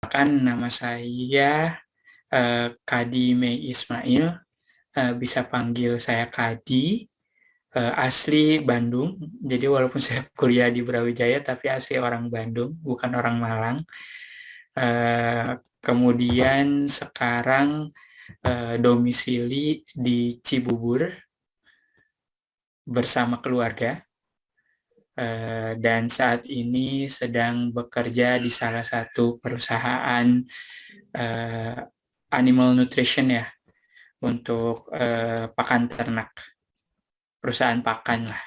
Perkenalkan, nama saya Kadi Mei Ismail, bisa panggil saya Kadi, asli Bandung. Jadi walaupun saya kuliah di Brawijaya, tapi asli orang Bandung, bukan orang Malang. Kemudian sekarang domisili di Cibubur bersama keluarga. Dan saat ini sedang bekerja di salah satu perusahaan animal nutrition ya, untuk pakan ternak, perusahaan pakan lah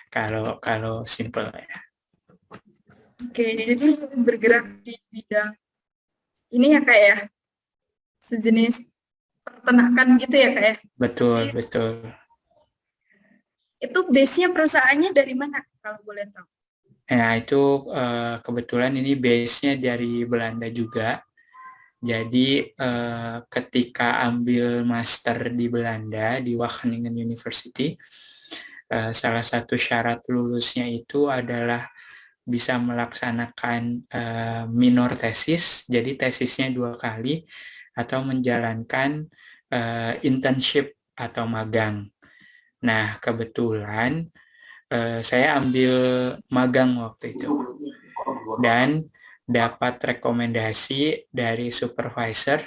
kalau simple ya. Oke, jadi bergerak di bidang ini ya Kak ya, sejenis peternakan gitu ya Kak ya. Betul, betul. Itu base-nya perusahaannya dari mana kalau boleh tahu? Nah itu kebetulan ini base-nya dari Belanda juga. Jadi ketika ambil master di Belanda di Wageningen University, salah satu syarat lulusnya itu adalah bisa melaksanakan minor tesis, jadi tesisnya 2 kali, atau menjalankan internship atau magang. Nah, kebetulan saya ambil magang waktu itu dan dapat rekomendasi dari supervisor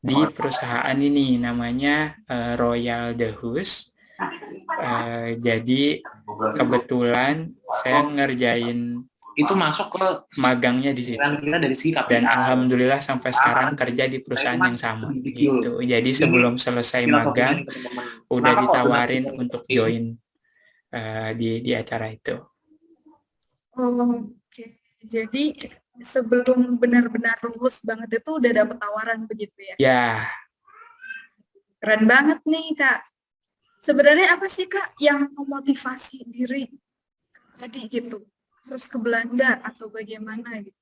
di perusahaan ini, namanya Royal Dehus. Jadi kebetulan saya ngerjain itu masuk ke magangnya di situ. dari sikap Dan alhamdulillah sampai sekarang kerja di perusahaan yang sama gitu. Jadi sebelum selesai magang udah ditawarin untuk join di acara itu. Oke, jadi sebelum benar-benar lulus banget itu udah dapet tawaran begitu ya? Ya. Keren banget nih Kak. Sebenarnya apa sih Kak yang memotivasi diri tadi gitu? Terus ke Belanda atau bagaimana gitu?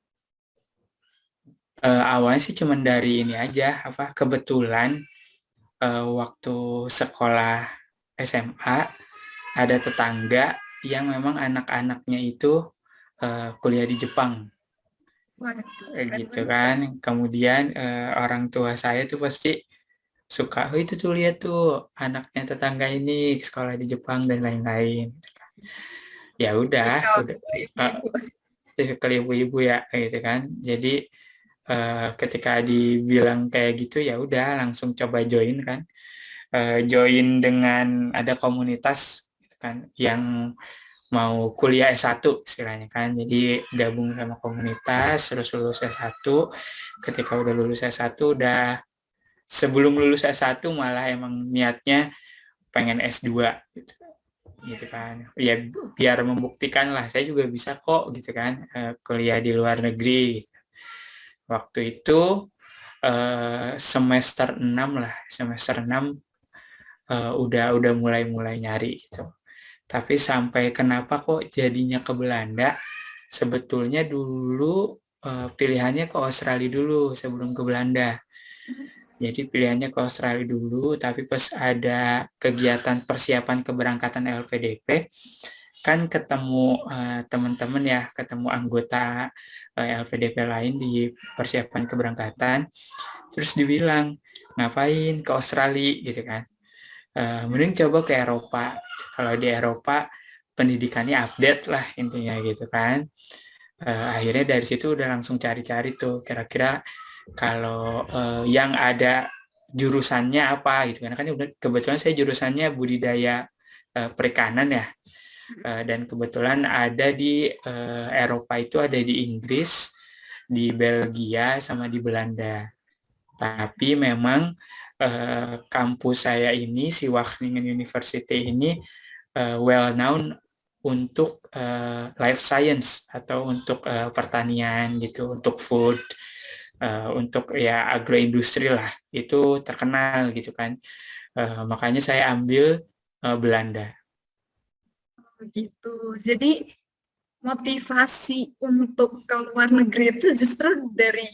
Awalnya sih cuman dari ini aja, kebetulan waktu sekolah SMA ada tetangga yang memang anak-anaknya itu kuliah di Jepang. Gitu kan. Kemudian orang tua saya tuh pasti suka, oh itu tuh lihat tuh anaknya tetangga ini sekolah di Jepang dan lain-lain. Ya udah tipikal ibu-ibu ya gitu kan. Jadi ketika dibilang kayak gitu ya udah langsung coba join kan. Join dengan ada komunitas kan yang mau kuliah S1 istilahnya kan. Jadi gabung sama komunitas terus lulus S1. Ketika udah lulus S1 udah sebelum lulus S1 malah emang niatnya pengen S2 gitu kan. Ya biar membuktikan lah saya juga bisa kok gitu kan kuliah di luar negeri. Waktu itu semester 6 lah, semester 6 udah mulai nyari gitu. Tapi sampai kenapa kok jadinya ke Belanda? Sebetulnya dulu pilihannya ke Australia dulu sebelum ke Belanda. Jadi pilihannya ke Australia dulu, tapi pas ada kegiatan persiapan keberangkatan LPDP, kan ketemu teman-teman ya, ketemu anggota LPDP lain di persiapan keberangkatan, terus dibilang, ngapain ke Australia gitu kan. Mending coba ke Eropa. Kalau di Eropa pendidikannya update lah intinya gitu kan. Akhirnya dari situ udah langsung cari-cari tuh kira-kira kalau yang ada jurusannya apa gitu kan udah kebetulan saya jurusannya budidaya perikanan ya. Dan kebetulan ada di Eropa itu ada di Inggris, di Belgia sama di Belanda. Tapi memang kampus saya ini, si Wageningen University ini well known untuk life science atau untuk pertanian gitu, untuk food, untuk ya agroindustri lah, itu terkenal gitu kan. Makanya saya ambil Belanda. Gitu. Jadi motivasi untuk ke luar negeri itu justru dari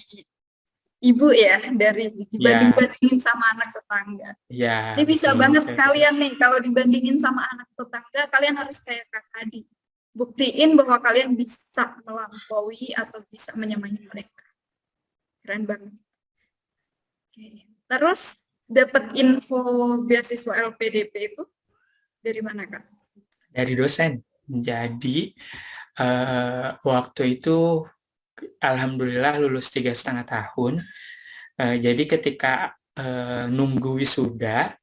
ibu ya, dari dibanding-bandingin sama anak tetangga. Ya, ini bisa betul, banget betul. Kalian nih, kalau dibandingin sama anak tetangga, kalian harus kayak Kak Kadi. Buktiin bahwa kalian bisa melampaui atau bisa menyamai mereka. Keren banget. Oke. Terus dapat info beasiswa LPDP itu dari mana, Kak? Dari dosen. Jadi waktu itu alhamdulillah lulus 3,5 tahun. Jadi ketika nunggu wisuda,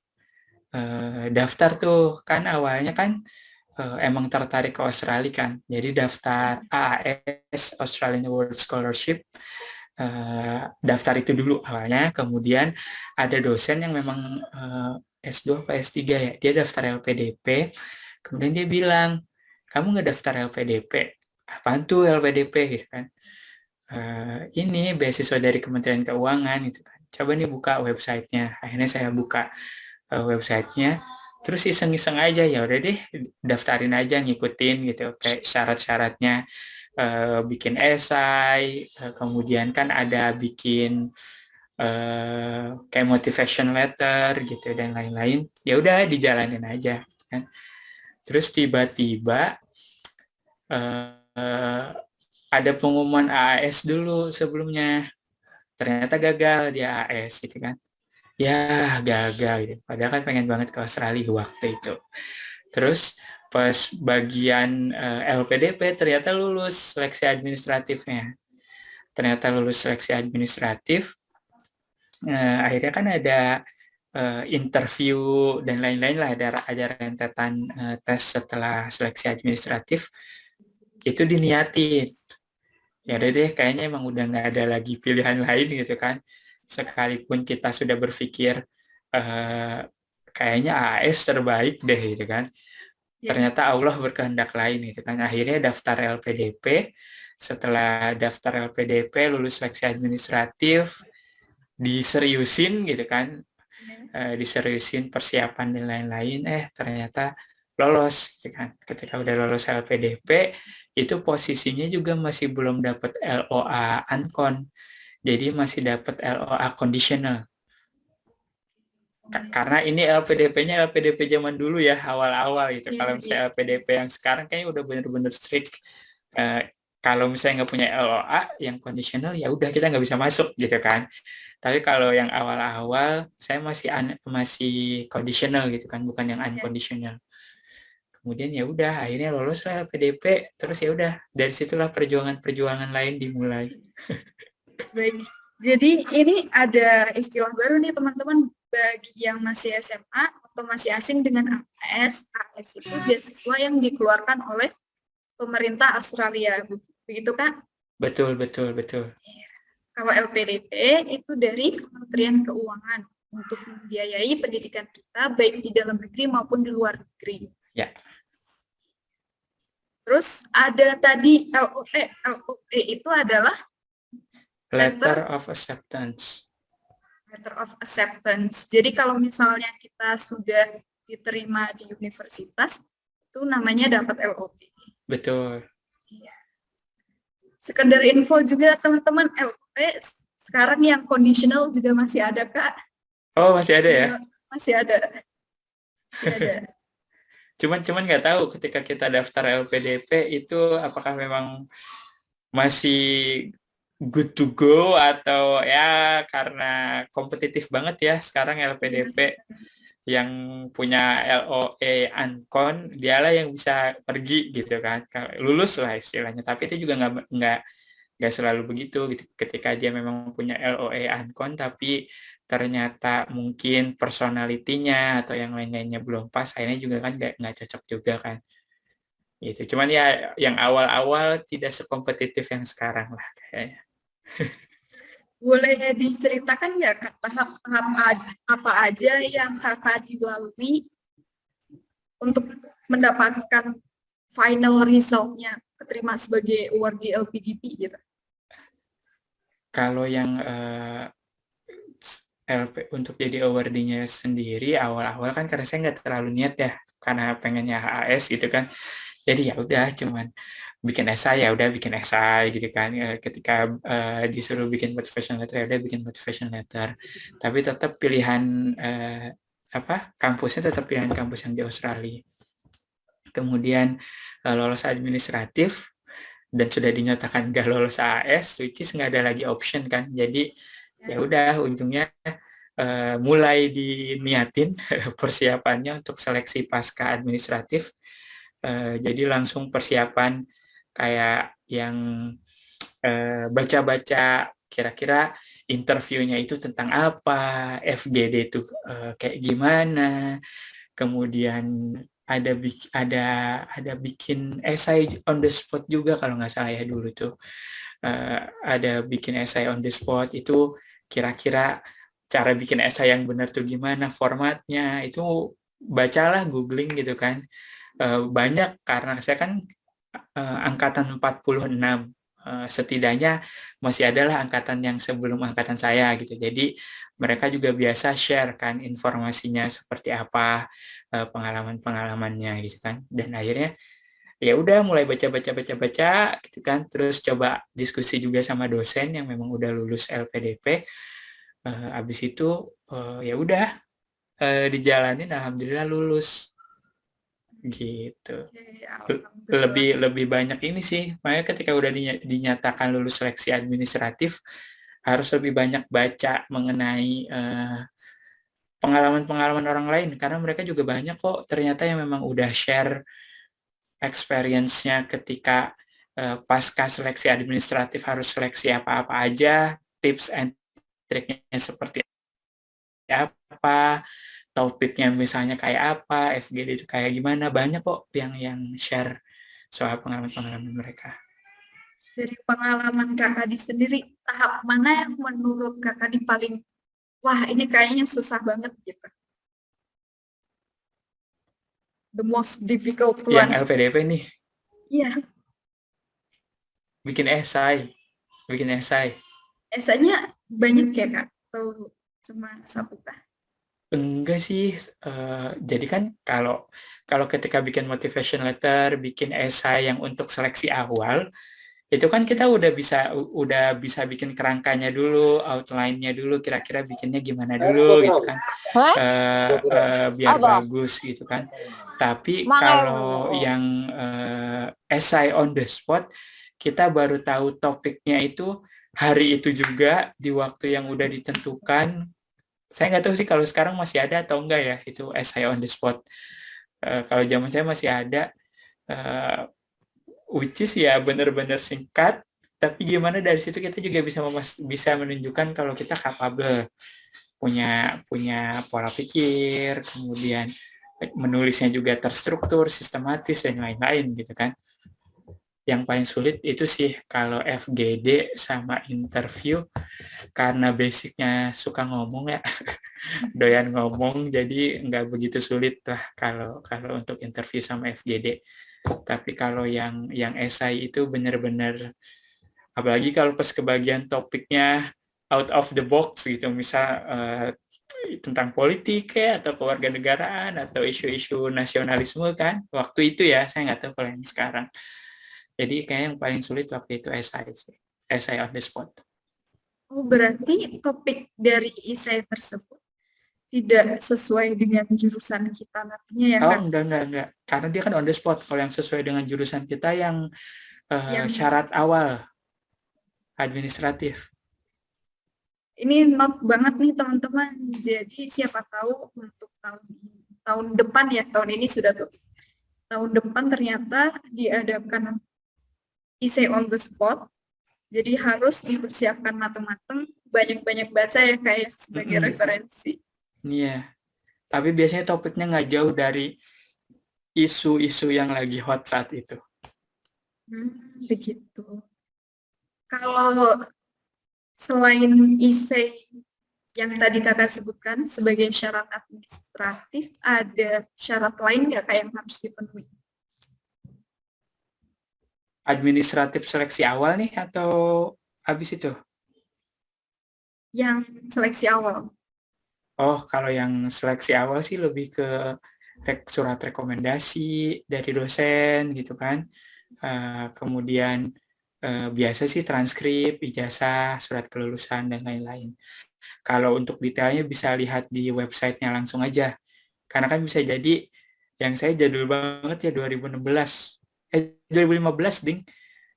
daftar tuh kan awalnya kan emang tertarik ke Australia kan. Jadi daftar AAS Australian World Scholarship. Daftar itu dulu awalnya, kemudian ada dosen yang memang S2 apa S3 ya, dia daftar LPDP, kemudian dia bilang, kamu nggak daftar LPDP? Apaan tuh LPDP gitu kan? Ini beasiswa dari Kementerian Keuangan gitu kan. Coba nih buka websitenya. Akhirnya saya buka websitenya, terus iseng-iseng aja, ya udah deh daftarin aja, ngikutin gitu kayak syarat-syaratnya, bikin esai, kemudian kan ada bikin kayak motivation letter gitu dan lain-lain. Ya udah dijalanin aja kan. Terus tiba-tiba ada pengumuman AAS dulu sebelumnya, ternyata gagal di AAS gitu kan. Ya gagal gitu. Padahal kan pengen banget ke Australia waktu itu. Terus pas bagian LPDP ternyata lulus seleksi administratifnya. Ternyata lulus seleksi administratif. Akhirnya kan ada interview dan lain-lain lah, ada rentetan tes setelah seleksi administratif. Itu diniatin. Ya udah deh, kayaknya emang udah nggak ada lagi pilihan lain gitu kan. Sekalipun kita sudah berpikir kayaknya AS terbaik deh gitu kan. Ternyata Allah berkehendak lain gitu kan. Akhirnya daftar LPDP. Setelah daftar LPDP, lulus seleksi administratif, diseriusin gitu kan. Diseriusin persiapan dan lain-lain. Ternyata lolos gitu kan. Ketika udah lolos LPDP, itu posisinya juga masih belum dapat LOA Uncon. Jadi masih dapat LOA conditional. Karena ini LPDP-nya LPDP zaman dulu ya, awal-awal gitu. Kalau misalnya LPDP yang sekarang kayaknya udah bener-bener strict. Kalau misalnya nggak punya LOA yang conditional, ya udah kita nggak bisa masuk gitu kan. Tapi kalau yang awal-awal, saya masih conditional gitu kan, bukan yang unconditional. Kemudian ya udah, akhirnya lolos lah LPDP. Terus ya udah, dari situlah perjuangan-perjuangan lain dimulai. Baik. Jadi ini ada istilah baru nih teman-teman, bagi yang masih SMA atau masih asing dengan AAS. AAS itu beasiswa yang dikeluarkan oleh pemerintah Australia, begitu kan? Betul. Kalau LPDP itu dari Kementerian Keuangan untuk membiayai pendidikan kita baik di dalam negeri maupun di luar negeri. Ya. Terus ada tadi LOE. LOE itu adalah Letter of Acceptance. Letter of Acceptance. Jadi kalau misalnya kita sudah diterima di universitas, itu namanya dapat LOE. Betul. Iya. Sekedar info juga teman-teman, LOE sekarang yang conditional juga masih ada, Kak. Oh, masih ada ya? Masih ada. Cuman nggak tahu ketika kita daftar LPDP itu apakah memang masih good to go atau ya karena kompetitif banget ya sekarang LPDP yang punya LOE Uncon dialah yang bisa pergi gitu kan, lulus lah istilahnya. Tapi itu juga nggak selalu begitu gitu. Ketika dia memang punya LOE Uncon tapi ternyata mungkin personalitinya atau yang lain-lainnya belum pas, akhirnya juga kan nggak cocok juga kan gitu. Cuman ya yang awal-awal tidak sekompetitif yang sekarang lah kayaknya. Boleh diceritakan nggak Kak, tahap-tahap apa aja yang Kakak dilalui untuk mendapatkan final result-nya keterima sebagai awardee LPDP gitu? Kalau yang untuk jadi awardee-nya sendiri awal-awal kan karena saya nggak terlalu niat ya, karena pengennya HAS gitu kan. Jadi ya udah cuman bikin esai, ya udah bikin esai gitu kan. Ketika disuruh bikin motivation letter, ya udah bikin motivation letter. Tapi tetap pilihan kampusnya tetap pilihan kampus yang di Australia. Kemudian lolos administratif, dan sudah dinyatakan nggak lolos AAS, which is nggak ada lagi option kan. Jadi ya udah ujungnya mulai diniatin persiapannya untuk seleksi pasca administratif. Jadi langsung persiapan kayak yang baca-baca kira-kira interviewnya itu tentang apa, FGD itu kayak gimana, kemudian ada bikin esai on the spot juga kalau nggak salah ya dulu tuh. Ada bikin esai on the spot itu kira-kira cara bikin esai yang benar tuh gimana, formatnya itu bacalah, googling gitu kan. Banyak karena saya kan angkatan 46, setidaknya masih adalah angkatan yang sebelum angkatan saya gitu. Jadi mereka juga biasa share kan informasinya seperti apa, pengalaman-pengalamannya gitu kan. Dan akhirnya ya udah mulai baca gitu kan, terus coba diskusi juga sama dosen yang memang udah lulus LPDP. Habis itu ya udah dijalanin, alhamdulillah lulus gitu. Lebih banyak ini sih, makanya ketika udah dinyatakan lulus seleksi administratif harus lebih banyak baca mengenai pengalaman-pengalaman orang lain, karena mereka juga banyak kok ternyata yang memang udah share experience-nya ketika pasca seleksi administratif harus seleksi apa-apa aja, tips and triknya seperti apa, topiknya misalnya kayak apa, FGD itu kayak gimana, banyak kok yang share soal pengalaman-pengalaman mereka. Dari pengalaman Kak Adi sendiri, tahap mana yang menurut Kak Adi paling, wah ini kayaknya susah banget gitu? The most difficult one. Yang LPDP nih. Iya. Bikin esai. Esainya banyak ya Kak? Atau cuma satu Kak? Enggak sih, jadi kan kalau ketika bikin motivation letter, bikin esai yang untuk seleksi awal, itu kan kita udah bisa bikin kerangkanya dulu, outline-nya dulu, kira-kira bikinnya gimana dulu gitu kan, biar bagus gitu kan. Tapi kalau yang esai on the spot, kita baru tahu topiknya itu hari itu juga, di waktu yang udah ditentukan. Saya nggak tahu sih kalau sekarang masih ada atau enggak ya, itu essay on the spot. Kalau zaman saya masih ada, which is ya benar-benar singkat, tapi gimana dari situ kita juga bisa menunjukkan kalau kita capable, punya pola pikir, kemudian menulisnya juga terstruktur, sistematis, dan lain-lain gitu kan. Yang paling sulit itu sih kalau FGD sama interview, karena basicnya suka ngomong ya, doyan ngomong, jadi nggak begitu sulit lah kalau untuk interview sama FGD. Tapi kalau yang esai itu benar-benar, apalagi kalau pas kebagian topiknya out of the box gitu, misal tentang politik ya, atau kewarganegaraan, atau isu-isu nasionalisme kan, waktu itu ya, saya nggak tahu kalau yang sekarang. Jadi kayak yang paling sulit waktu itu esai on the spot. Oh, berarti topik dari esai tersebut tidak sesuai dengan jurusan kita nantinya ya Kak? Enggak. Karena dia kan on the spot. Kalau yang sesuai dengan jurusan kita yang syarat awal administratif. Ini not banget nih teman-teman. Jadi siapa tahu untuk tahun depan ya, tahun ini sudah tuh. Tahun depan ternyata diadakan essay on the spot. Jadi harus dipersiapkan matang-matang, banyak-banyak baca ya kayak sebagai referensi. Iya. Tapi biasanya topiknya nggak jauh dari isu-isu yang lagi hot saat itu. Begitu. Kalau selain essay yang tadi Kakak sebutkan sebagai syarat administratif, ada syarat lain nggak Kak yang harus dipenuhi? Administratif seleksi awal nih atau habis itu? Yang seleksi awal. Oh, kalau yang seleksi awal sih lebih ke surat rekomendasi dari dosen gitu kan. Kemudian biasa sih transkrip, ijazah, surat kelulusan, dan lain-lain. Kalau untuk detailnya bisa lihat di websitenya langsung aja. Karena kan bisa jadi yang saya jadul banget ya 2015, ding.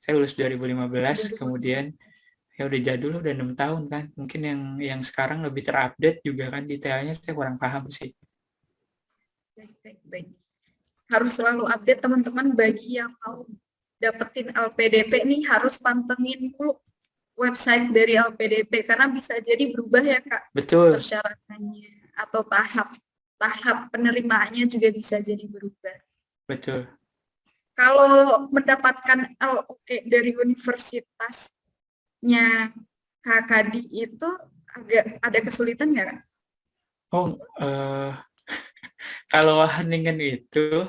Saya lulus 2015, kemudian ya udah jadul, udah 6 tahun kan. Mungkin yang sekarang lebih terupdate juga kan, detailnya saya kurang paham sih. Baik. Harus selalu update teman-teman. Bagi yang mau dapetin LPDP nih harus pantengin dulu website dari LPDP karena bisa jadi berubah ya Kak Betul, persyaratannya atau tahap penerimaannya juga bisa jadi berubah. betul. Kalau mendapatkan LOE dari universitasnya Kak Kadi itu agak ada kesulitan nggak Kak? Oh, kalau Wageningen itu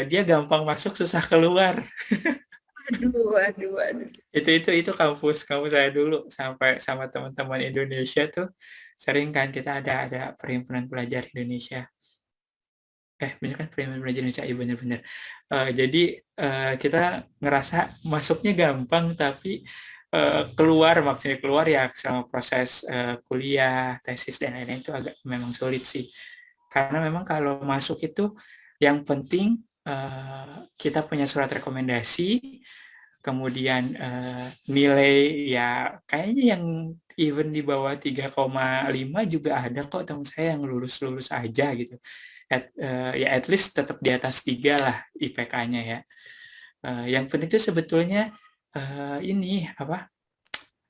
dia gampang masuk, susah keluar. Aduh. Itu kampus saya dulu, sampai sama teman-teman Indonesia tuh sering kan kita ada perhimpunan pelajar Indonesia. Bener kan, perhimpunan pelajar Indonesia, iya bener. Jadi kita ngerasa masuknya gampang, tapi maksudnya keluar ya selama proses kuliah, tesis dan lain-lain itu agak memang sulit sih. Karena memang kalau masuk itu yang penting kita punya surat rekomendasi, kemudian nilai ya kayaknya yang even di bawah 3,5 juga ada kok teman saya yang lulus aja gitu. Ya at least tetap di atas 3 lah IPK-nya ya. Yang penting itu sebetulnya ini apa?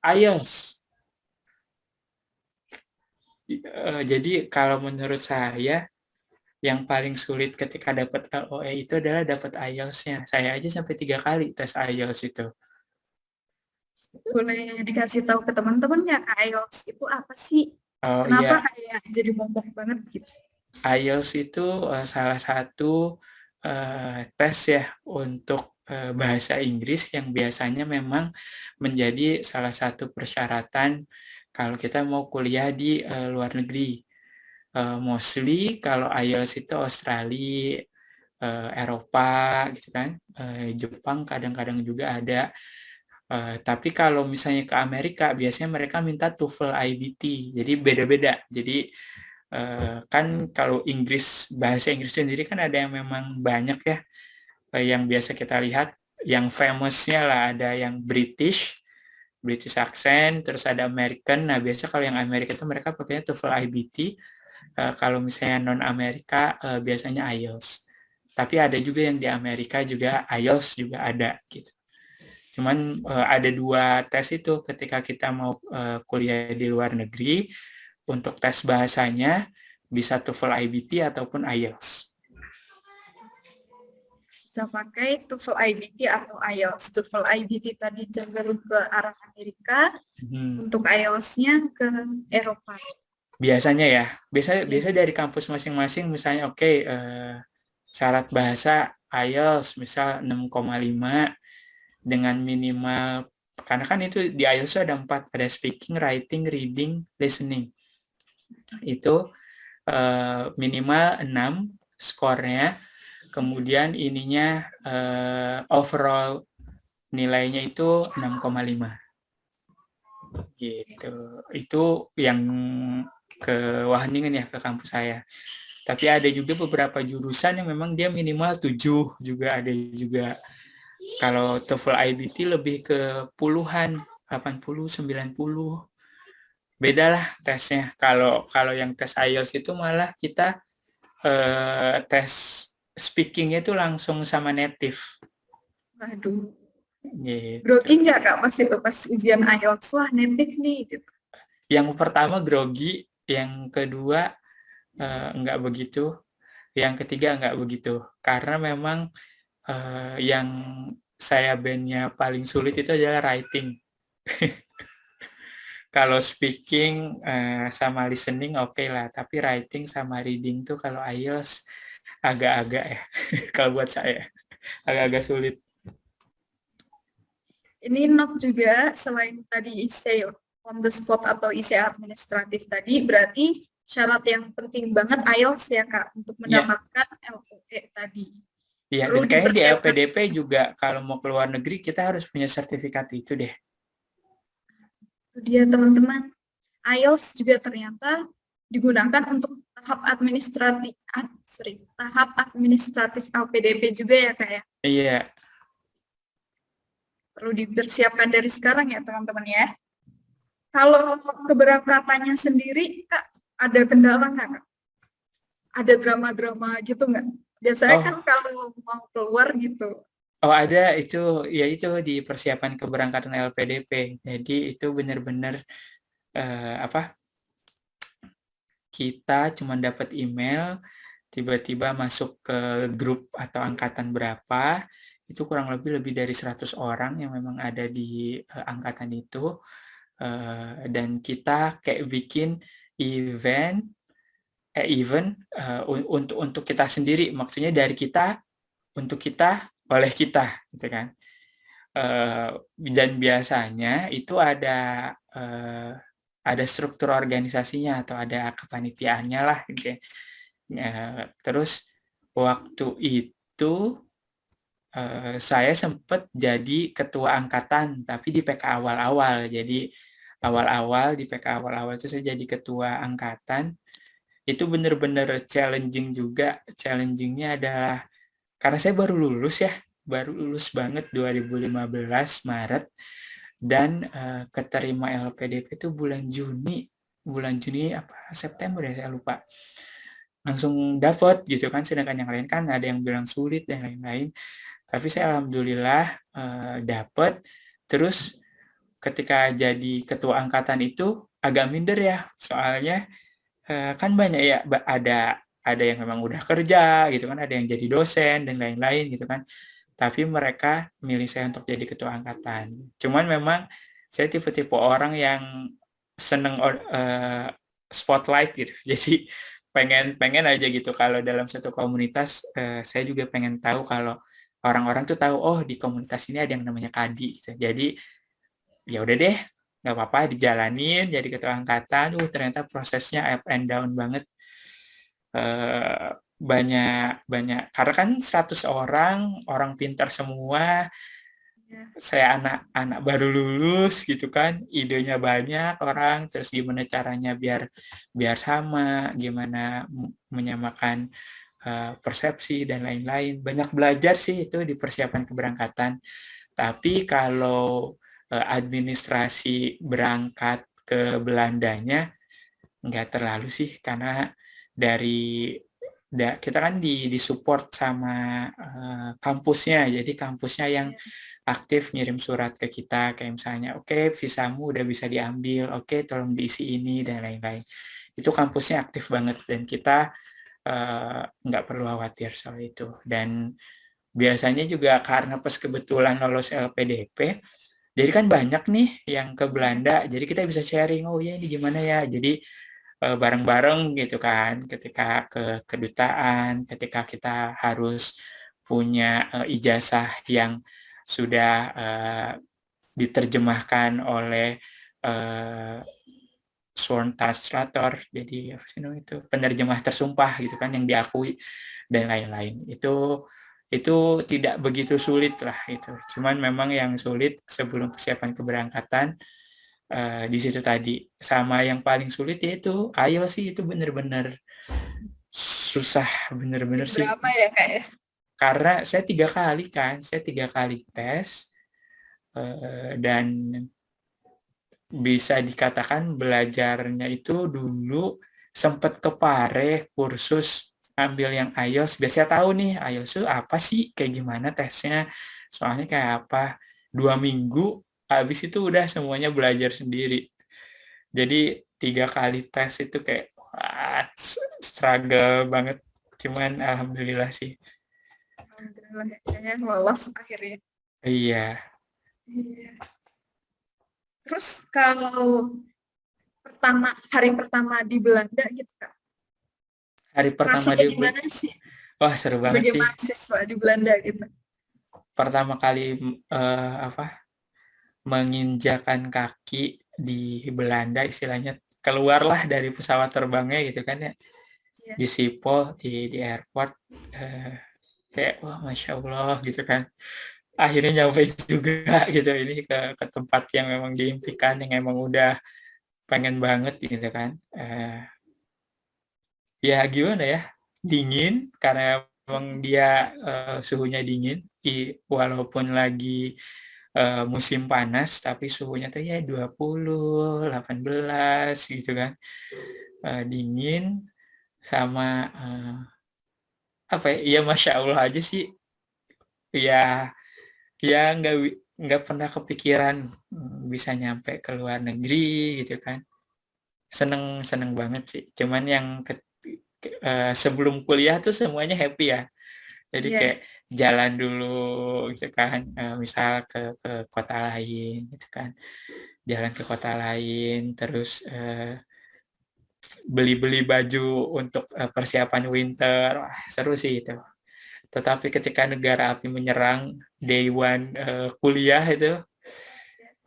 IELTS. Jadi kalau menurut saya yang paling sulit ketika dapat LOE itu adalah dapat IELTS-nya. Saya aja sampai 3 kali tes IELTS itu. Boleh dikasih tahu ke teman-teman ya Kak, IELTS itu apa sih? Oh Kenapa iya, kayak jadi momok banget gitu? IELTS itu salah satu tes ya untuk bahasa Inggris yang biasanya memang menjadi salah satu persyaratan kalau kita mau kuliah di luar negeri. Mostly kalau IELTS itu Australia, Eropa gitu kan, Jepang kadang-kadang juga ada. Tapi kalau misalnya ke Amerika biasanya mereka minta TOEFL IBT, jadi beda-beda. Jadi kan kalau bahasa Inggris sendiri kan ada yang memang banyak ya, yang biasa kita lihat, yang famousnya lah ada yang British accent, terus ada American. Nah biasa kalau yang Amerika itu mereka pakainya TOEFL IBT. Kalau misalnya non Amerika biasanya IELTS. Tapi ada juga yang di Amerika juga IELTS juga ada gitu. Cuman ada 2 tes itu ketika kita mau kuliah di luar negeri. Untuk tes bahasanya bisa TOEFL IBT ataupun IELTS. Bisa pakai TOEFL IBT atau IELTS. TOEFL IBT tadi cenderung ke arah Amerika, untuk IELTS-nya ke Eropa. Biasanya ya, biasa dari kampus masing-masing misalnya syarat bahasa IELTS misal 6,5 dengan minimal, karena kan itu di IELTS ada 4, ada speaking, writing, reading, listening. Itu minimal 6 skornya, kemudian ininya overall nilainya itu 6,5 gitu. Itu yang ke Wageningen ya, ke kampus saya. Tapi ada juga beberapa jurusan yang memang dia minimal 7 juga ada juga. Kalau TOEFL IBT lebih ke puluhan, 80, 90. Beda lah tesnya. Kalau yang tes IELTS itu malah kita tes speakingnya itu langsung sama native. Waduh. Gitu. Grogi nggak Kak pas ujian IELTS? Wah, native nih gitu. Yang pertama grogi, yang kedua enggak begitu, yang ketiga enggak begitu. Karena memang yang saya bandnya paling sulit itu adalah writing. Kalau speaking sama listening oke lah, tapi writing sama reading tuh kalau IELTS agak-agak ya, kalau buat saya agak-agak sulit. Ini note juga, selain tadi essay on the spot atau essay administratif tadi, berarti syarat yang penting banget IELTS ya Kak untuk mendapatkan LOE tadi. Iya, dan kayaknya di LPDP juga kalau mau ke luar negeri kita harus punya sertifikat itu deh. Itu dia teman-teman. IELTS juga ternyata digunakan untuk tahap administratif LPDP juga ya Kak ya? Iya. perlu dipersiapkan dari sekarang ya teman-teman ya. Kalau keberangkatannya sendiri, Kak, ada kendala nggak, Kak? Ada drama-drama gitu nggak? Biasanya kan Oh, kalau mau keluar gitu. ada itu, ya itu di persiapan keberangkatan LPDP. Jadi itu benar-benar apa? Kita cuma dapat email, tiba-tiba masuk ke grup atau angkatan berapa, itu kurang lebih dari 100 orang yang memang ada di angkatan itu. Dan kita kayak bikin event untuk kita sendiri, maksudnya dari kita untuk kita oleh kita gitu kan. Dan biasanya itu ada struktur organisasinya atau ada kepanitiaannya lah gitu ya. Terus waktu itu saya sempat jadi ketua angkatan tapi di PK awal-awal. Jadi awal-awal di PK awal-awal itu saya jadi ketua angkatan. Itu benar-benar challenging juga. Challengingnya adalah karena saya baru lulus banget 2015 Maret, dan keterima LPDP itu bulan Juni apa September ya, saya lupa, langsung dapat gitu kan, sedangkan yang lain kan ada yang bilang sulit dan lain-lain, tapi saya alhamdulillah dapat. Terus ketika jadi ketua angkatan itu agak minder ya, soalnya kan banyak ya, ada yang memang udah kerja gitu kan, ada yang jadi dosen dan lain-lain gitu kan. Tapi mereka milih saya untuk jadi ketua angkatan. Cuman memang saya tipe-tipe orang yang seneng spotlight gitu. Jadi pengen aja gitu kalau dalam satu komunitas, saya juga pengen tahu kalau orang-orang tuh tahu, oh di komunitas ini ada yang namanya Kadi gitu. Jadi ya udah deh, nggak apa-apa dijalanin jadi ketua angkatan. Ternyata prosesnya up and down banget. Banyak banyak karena kan 100 orang pintar semua, Ya. saya anak-anak baru lulus gitu kan, idenya banyak orang, terus gimana caranya biar biar sama, gimana menyamakan persepsi dan lain-lain. Banyak belajar sih itu di persiapan keberangkatan. Tapi kalau administrasi berangkat ke Belandanya nggak terlalu sih, karena dari kita kan support sama kampusnya, jadi kampusnya yang Ya. aktif ngirim surat ke kita kayak misalnya, oke, visamu udah bisa diambil, oke, tolong diisi ini dan lain-lain. Itu kampusnya aktif banget dan kita nggak perlu khawatir soal itu. Dan biasanya juga karena pas kebetulan lolos LPDP, jadi kan banyak nih yang ke Belanda, jadi kita bisa sharing, oh ya ini gimana ya, jadi bareng-bareng gitu kan, ketika ke kedutaan, ketika kita harus punya ijazah yang sudah diterjemahkan oleh uh, sworn translator, jadi apa sih namanya itu, penerjemah tersumpah gitu kan, yang diakui dan lain-lain. Itu tidak begitu sulit lah itu. Cuman memang yang sulit sebelum persiapan keberangkatan di situ tadi. Sama yang paling sulit yaitu IELTS sih, itu bener-bener susah, bener-bener sih. Drama ya, Kak ya? Karena saya 3 kali tes, dan bisa dikatakan belajarnya itu dulu sempat kepare kursus ambil yang IELTS. Biasanya tahu nih IELTS itu apa sih, kayak gimana tesnya, soalnya kayak apa, 2 minggu habis itu udah semuanya belajar sendiri. Jadi 3 kali tes itu kayak struggle banget. Cuman alhamdulillah sih. Alhamdulillah kayaknya lolos akhirnya. Iya. Iya. Terus kalau hari pertama di Belanda gitu, Kak, Hari pertama rasanya gimana sih wah seru banget sebagai sih. mahasiswa di Belanda gitu? Pertama kali menginjakan kaki di Belanda, istilahnya keluarlah dari pesawat terbangnya gitu kan ya, Ya. di Schiphol, di airport, kayak wah masya Allah gitu kan, akhirnya nyampe juga gitu ini ke tempat yang memang diimpikan, yang emang udah pengen banget gitu kan. Ya gimana ya, dingin karena memang dia suhunya dingin, walaupun lagi musim panas tapi suhunya tuh ya 20, 18 gitu kan. Dingin sama apa ya? Ya Masya Allah aja sih. Ya, ya nggak pernah kepikiran bisa nyampe ke luar negeri gitu kan. Seneng seneng banget sih. Cuman yang sebelum kuliah tuh semuanya happy ya. Jadi Iya. kayak jalan dulu gitu kan, misal ke kota lain gitu kan, jalan ke kota lain, terus beli-beli baju untuk persiapan winter, wah seru sih itu. Tetapi ketika negara api menyerang day one kuliah itu,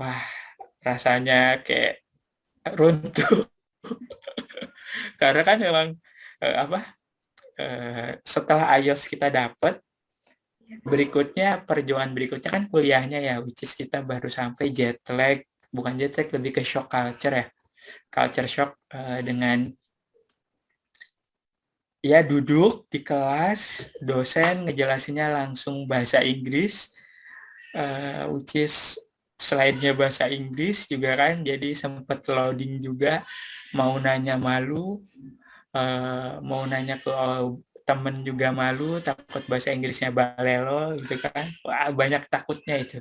wah rasanya kayak runtuh. Karena kan memang apa setelah IELTS kita dapat, berikutnya perjuangan berikutnya kan kuliahnya ya, which is kita baru sampai jet lag, bukan jet lag, lebih ke shock culture ya, culture shock dengan ya duduk di kelas dosen ngejelasinnya langsung bahasa Inggris, which is slide-nya bahasa Inggris juga kan, jadi sempat loading juga, mau nanya malu, mau nanya ke temen juga malu, takut bahasa Inggrisnya balelo gitu kan. Wah, banyak takutnya itu.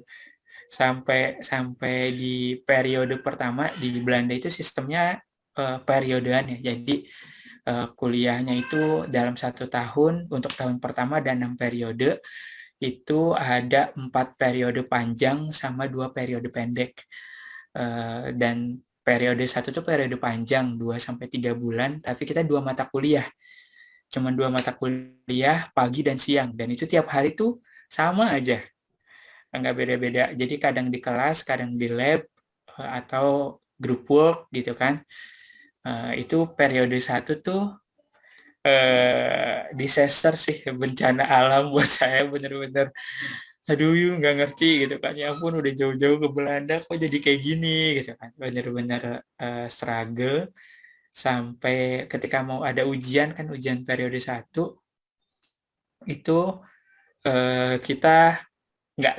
Sampai sampai di periode pertama di Belanda itu sistemnya periodean ya. Jadi kuliahnya itu dalam 1 tahun untuk tahun pertama dan 6 periode, itu ada 4 periode panjang sama 2 periode pendek. Dan periode 1 tuh periode panjang 2 sampai 3 bulan, tapi kita 2 mata kuliah. Cuman 2 mata kuliah pagi dan siang, dan itu tiap hari tuh sama aja, nggak beda-beda. Jadi kadang di kelas, kadang di lab, atau group work gitu kan. Itu periode 1 tuh disaster sih, bencana alam buat saya, bener-bener aduh yuk nggak ngerti gitu kan, ya ampun udah jauh-jauh ke Belanda kok jadi kayak gini gitu kan, bener-bener struggle sampai ketika mau ada ujian kan, ujian periode 1 itu kita nggak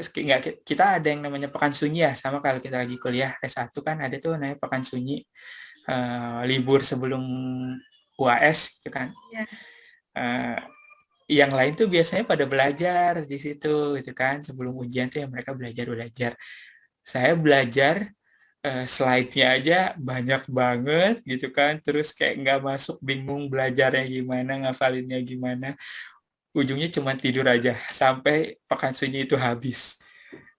kita ada yang namanya pekan sunyi ya, sama kalau kita lagi kuliah S1 kan ada tuh namanya pekan sunyi, libur sebelum UAS gitu kan. Ya. Yang lain tuh biasanya pada belajar di situ gitu kan, sebelum ujian tuh yang mereka belajar. Saya belajar slide-nya aja banyak banget gitu kan, terus kayak nggak masuk, bingung belajarnya gimana, ngafalinnya gimana, ujungnya cuma tidur aja sampai pekan sunyi itu habis.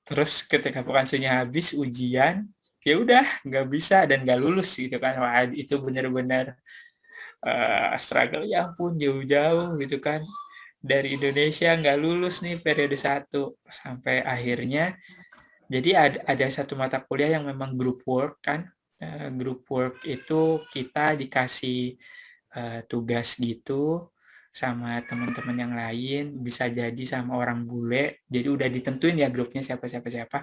Terus ketika pekan sunyi habis ujian, ya udah nggak bisa dan nggak lulus gitu kan. Wah, itu benar-benar struggle, ya ampun jauh-jauh gitu kan dari Indonesia, nggak lulus nih periode 1 sampai akhirnya. Jadi ada satu mata kuliah yang memang group work kan. Group work itu kita dikasih tugas gitu sama teman-teman yang lain, bisa jadi sama orang bule. Jadi udah ditentuin ya grupnya siapa.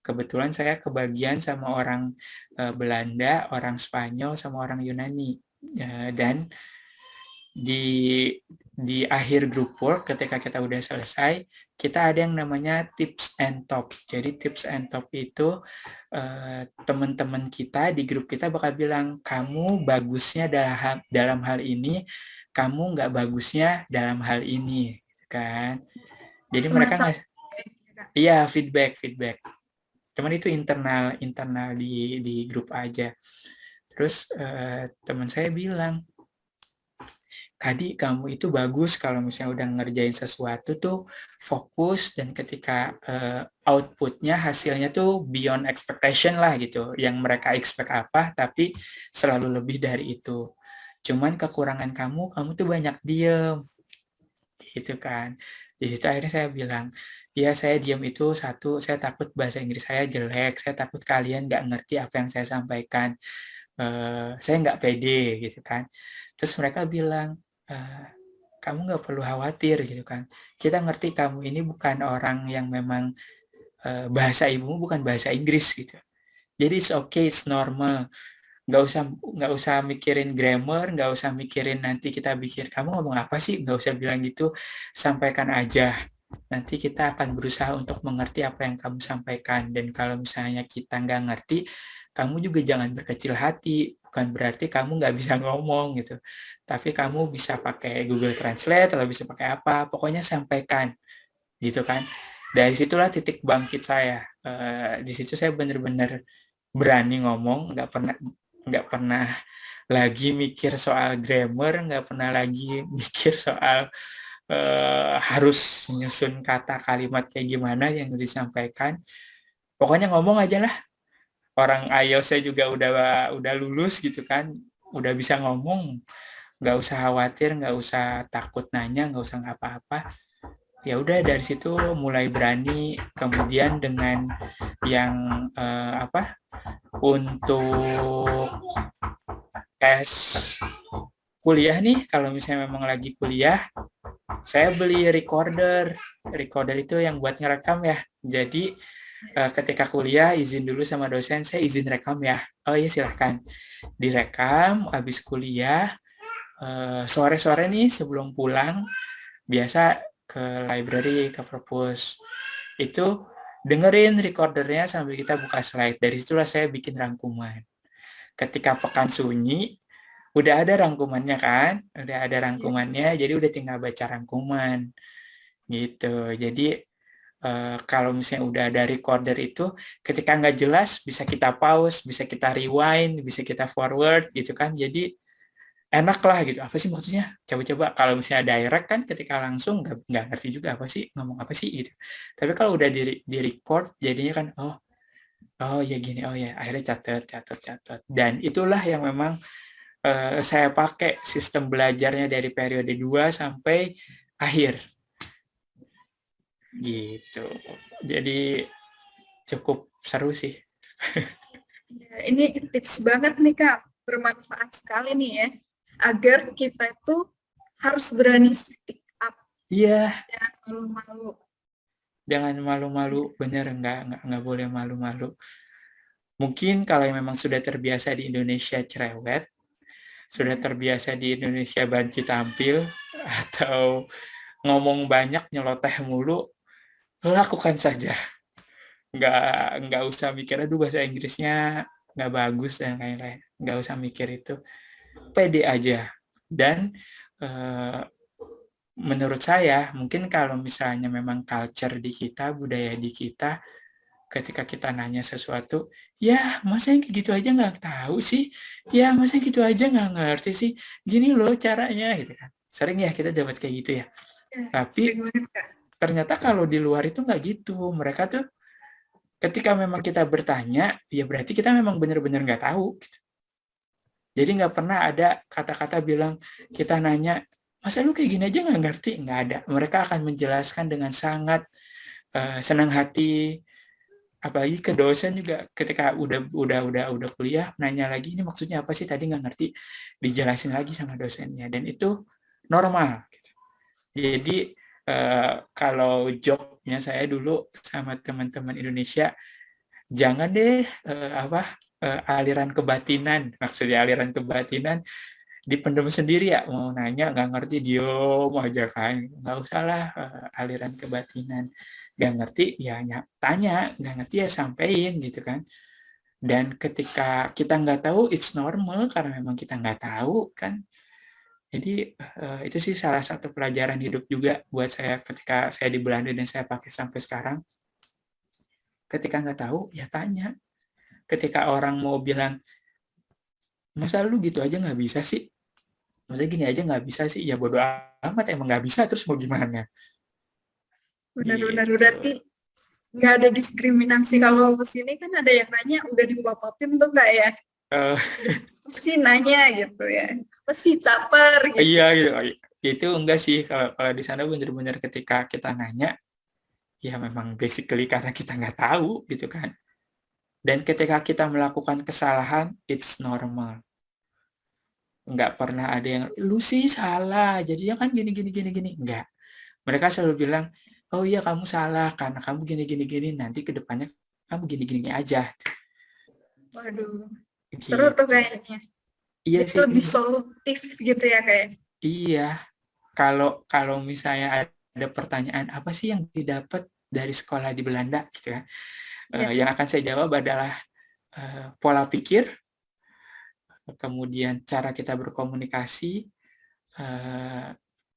Kebetulan saya kebagian sama orang Belanda, orang Spanyol, sama orang Yunani. Dan di akhir group work ketika kita udah selesai, kita ada yang namanya tips and top. Jadi tips and top itu teman-teman kita di grup kita bakal bilang, kamu bagusnya dalam hal ini, kamu nggak bagusnya dalam hal ini, kan. Jadi mereka Semacam iya, feedback. Cuman itu internal di grup aja. Terus teman saya bilang, Kadi, kamu itu bagus kalau misalnya udah ngerjain sesuatu tuh fokus, dan ketika outputnya, hasilnya tuh beyond expectation lah gitu. Yang mereka expect apa, tapi selalu lebih dari itu. Cuman kekurangan kamu tuh banyak diem. Gitu kan. Di situ akhirnya saya bilang, ya saya diam itu satu, saya takut bahasa Inggris saya jelek, saya takut kalian nggak ngerti apa yang saya sampaikan. Saya nggak pede gitu kan. Terus mereka bilang, kamu nggak perlu khawatir gitu kan. Kita ngerti kamu ini bukan orang yang memang bahasa ibumu bukan bahasa Inggris gitu. Jadi it's okay, it's normal. Nggak usah mikirin grammar, nggak usah mikirin nanti kita pikir kamu ngomong apa sih, nggak usah bilang gitu, sampaikan aja. nanti kita akan berusaha untuk mengerti apa yang kamu sampaikan. Dan kalau misalnya kita nggak ngerti, kamu juga jangan berkecil hati. Bukan berarti kamu nggak bisa ngomong gitu. Tapi kamu bisa pakai Google Translate atau bisa pakai apa. Pokoknya sampaikan gitu kan. Dari situlah titik bangkit saya. Di situ saya benar-benar berani ngomong, nggak pernah lagi mikir soal grammar, nggak pernah lagi mikir soal harus nyusun kata kalimat kayak gimana yang disampaikan. Pokoknya ngomong aja lah. Orang IELTS saya juga udah lulus gitu kan, udah bisa ngomong, nggak usah khawatir, nggak usah takut nanya, nggak usah apa-apa. Ya udah dari situ mulai berani. Kemudian dengan yang untuk tes kuliah nih, kalau misalnya memang lagi kuliah, saya beli recorder. Recorder itu yang buat ngerekam ya. Jadi ketika kuliah izin dulu sama dosen, saya izin rekam ya. Oh iya silahkan. Direkam, habis kuliah, sore-sore nih sebelum pulang, biasa ke library, ke perpus. Itu dengerin recordernya sambil kita buka slide. Dari situlah saya bikin rangkuman. Ketika pekan sunyi, udah ada rangkumannya kan, jadi udah tinggal baca rangkuman gitu. Jadi kalau misalnya udah ada recorder itu, ketika nggak jelas bisa kita pause, bisa kita rewind, bisa kita forward gitu kan. Jadi enak lah gitu. Apa sih maksudnya? Coba-coba. Kalau misalnya direct kan ketika langsung nggak ngerti juga apa sih, ngomong apa sih gitu. Tapi kalau udah di record jadinya kan oh ya gini, oh ya akhirnya catat. Dan itulah yang memang saya pakai sistem belajarnya dari periode 2 sampai akhir. Gitu. Jadi cukup seru sih. Ya, ini tips banget nih Kak, bermanfaat sekali nih ya, agar kita itu harus berani speak up, Iya, jangan malu-malu. jangan malu-malu, bener nggak boleh malu-malu. Mungkin kalau yang memang sudah terbiasa di Indonesia cerewet, sudah terbiasa di Indonesia banci tampil, atau ngomong banyak, nyeloteh mulu, lakukan saja. Nggak usah mikir, aduh bahasa Inggrisnya nggak bagus dan lain-lain. Nggak usah mikir itu. Pede aja. Dan menurut saya, mungkin kalau misalnya memang culture di kita, budaya di kita, ketika kita nanya sesuatu, ya masa yang gitu aja nggak tahu sih, ya masa gitu aja nggak ngerti sih, gini loh caranya gitu kan. Sering ya kita dapat kayak gitu ya. Ya, Tapi sering banget Kak. ternyata kalau di luar itu nggak gitu. Mereka tuh ketika memang kita bertanya, ya berarti kita memang benar-benar nggak tahu. Gitu. Jadi nggak pernah ada kata-kata bilang kita nanya, masa lu kayak gini aja nggak ngerti? Nggak ada. Mereka akan menjelaskan dengan sangat senang hati. Apalagi ke dosen juga ketika udah kuliah nanya lagi ini maksudnya apa sih tadi nggak ngerti, dijelasin lagi sama dosennya dan itu normal gitu. Jadi kalau jobnya saya dulu sama teman-teman Indonesia, jangan deh aliran kebatinan, maksudnya aliran kebatinan dipendam sendiri ya, mau nanya nggak ngerti diem aja kan, nggak usah lah aliran kebatinan. Nggak ngerti ya tanya, nggak ngerti ya sampein gitu kan. Dan ketika kita nggak tahu, it's normal karena memang kita nggak tahu kan. Jadi itu sih salah satu pelajaran hidup juga buat saya ketika saya di Belanda dan saya pakai sampai sekarang. Ketika nggak tahu, ya tanya. Ketika orang mau bilang, masa lu gitu aja nggak bisa sih? Masa gini aja nggak bisa sih? Ya bodo amat, emang nggak bisa, terus mau gimana? Benar-benar Gitu. berarti nggak ada diskriminasi. Kalau ke sini kan ada yang nanya udah dipototin tuh Kak ya, Uh, pasti nanya gitu ya, apa sih caper gitu. iya, gitu. Itu enggak sih. Kalau di sana bener-bener ketika kita nanya, ya memang basically karena kita nggak tahu gitu kan. Dan ketika kita melakukan kesalahan, it's normal. Nggak pernah ada yang, lu sih salah, jadinya kan gini. Nggak. Mereka selalu bilang, oh iya kamu salah, karena kamu gini, nanti ke depannya kamu gini aja. Waduh, seru tuh Gitu. kayaknya. Iya Jadi sih. lebih solutif gitu ya kayak. Iya. Kalau misalnya ada pertanyaan apa sih yang didapat dari sekolah di Belanda gitu ya. Ya. Yang akan saya jawab adalah pola pikir, kemudian cara kita berkomunikasi,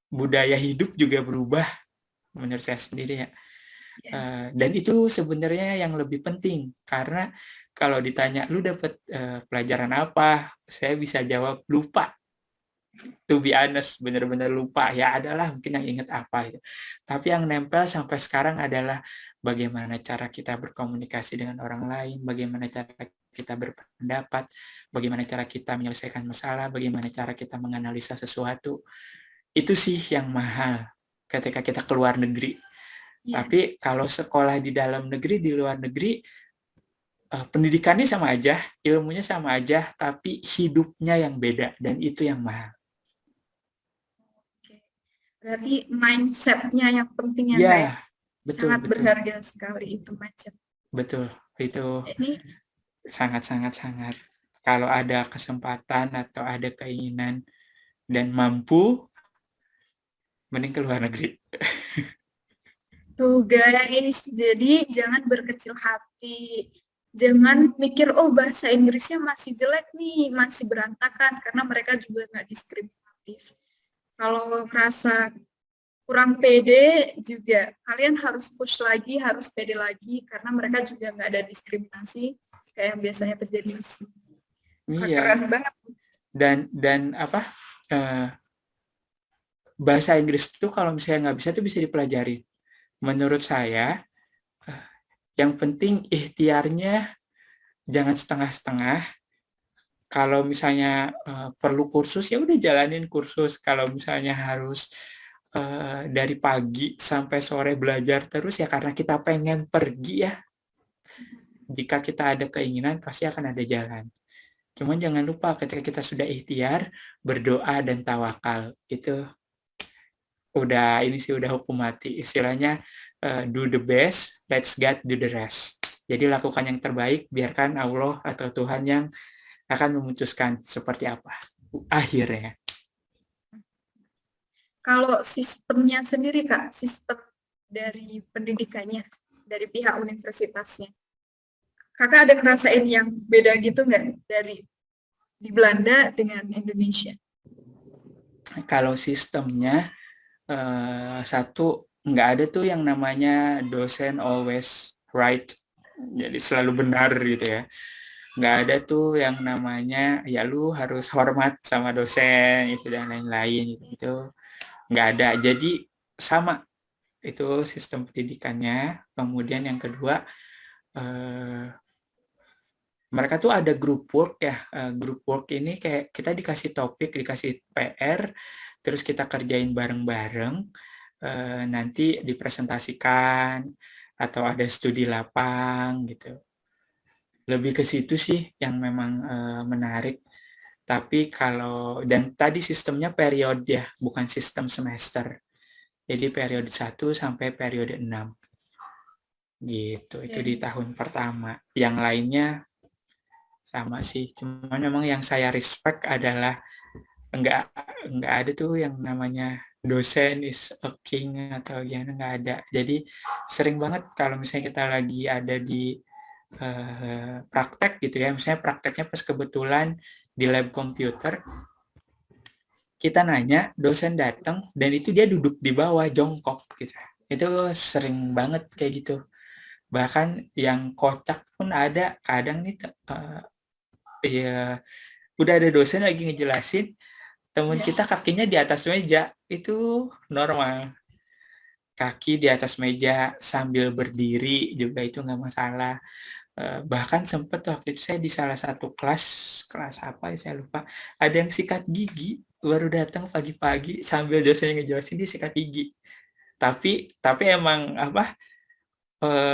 budaya hidup juga berubah menurut saya sendiri ya. Dan itu sebenarnya yang lebih penting, karena kalau ditanya lu dapat pelajaran apa, saya bisa jawab lupa. To be honest, benar-benar lupa. Ya adalah mungkin yang ingat apa gitu. Tapi yang nempel sampai sekarang adalah bagaimana cara kita berkomunikasi dengan orang lain, bagaimana cara kita berpendapat, bagaimana cara kita menyelesaikan masalah, bagaimana cara kita menganalisa sesuatu. Itu sih yang mahal ketika kita keluar negeri. Tapi kalau sekolah di dalam negeri, di luar negeri, pendidikannya sama aja, ilmunya sama aja, tapi hidupnya yang beda, dan itu yang mahal. Berarti mindset-nya yang penting ya, Ya, betul, sangat betul. berharga sekali itu mindset. Betul, itu Ini sangat. Kalau ada kesempatan atau ada keinginan dan mampu, mending ke luar negeri. tuh guys, jadi jangan berkecil hati. Jangan mikir, oh bahasa Inggrisnya masih jelek nih, masih berantakan, karena mereka juga nggak diskriminatif. Kalau merasa kurang pede juga, kalian harus push lagi, harus pede lagi, karena mereka juga nggak ada diskriminasi kayak yang biasanya terjadi di sini. Iya. Keren banget. Dan apa? Bahasa Inggris itu kalau misalnya nggak bisa itu bisa dipelajari. Menurut saya, yang penting ikhtiarnya jangan setengah-setengah. Kalau misalnya perlu kursus, ya udah jalanin kursus. Kalau misalnya harus dari pagi sampai sore belajar terus, ya karena kita pengen pergi ya. Jika kita ada keinginan, pasti akan ada jalan. Cuman jangan lupa ketika kita sudah ikhtiar, berdoa dan tawakal. Itu udah hukum mati. Istilahnya do the best, let's God do the rest. Jadi lakukan yang terbaik, biarkan Allah atau Tuhan yang akan memutuskan seperti apa akhirnya. Kalau sistemnya sendiri Kak, sistem dari pendidikannya, dari pihak universitasnya, Kakak ada ngerasain yang beda gitu nggak dari di Belanda dengan Indonesia? Kalau sistemnya, satu, nggak ada tuh yang namanya dosen always right, jadi selalu benar gitu ya. Nggak ada tuh yang namanya ya lu harus hormat sama dosen itu dan lain-lain gitu. Nggak ada. Jadi sama itu sistem pendidikannya. Kemudian yang kedua, mereka tuh ada group work ya. Group work ini kayak kita dikasih topik, dikasih PR, terus kita kerjain bareng-bareng, nanti dipresentasikan atau ada studi lapang gitu. Lebih ke situ sih yang memang menarik. Tapi kalau, dan tadi sistemnya periode ya, bukan sistem semester. Jadi periode 1 sampai periode 6. Gitu, itu di tahun pertama. Yang lainnya sama sih. Cuman memang yang saya respect adalah enggak ada tuh yang namanya dosen is a king atau gimana, enggak ada. Jadi sering banget kalau misalnya kita lagi ada di praktek gitu ya, misalnya prakteknya pas kebetulan di lab komputer, kita nanya, dosen datang dan itu dia duduk di bawah jongkok gitu. Itu sering banget kayak gitu. Bahkan yang kocak pun ada, kadang nih ya udah ada dosen lagi ngejelasin, teman kita kakinya di atas meja, itu normal. Kaki di atas meja sambil berdiri juga itu nggak masalah. Bahkan sempat waktu itu saya di salah satu kelas apa saya lupa, ada yang sikat gigi, baru datang pagi-pagi sambil dosennya ngejelasin dia sikat gigi. Tapi emang apa,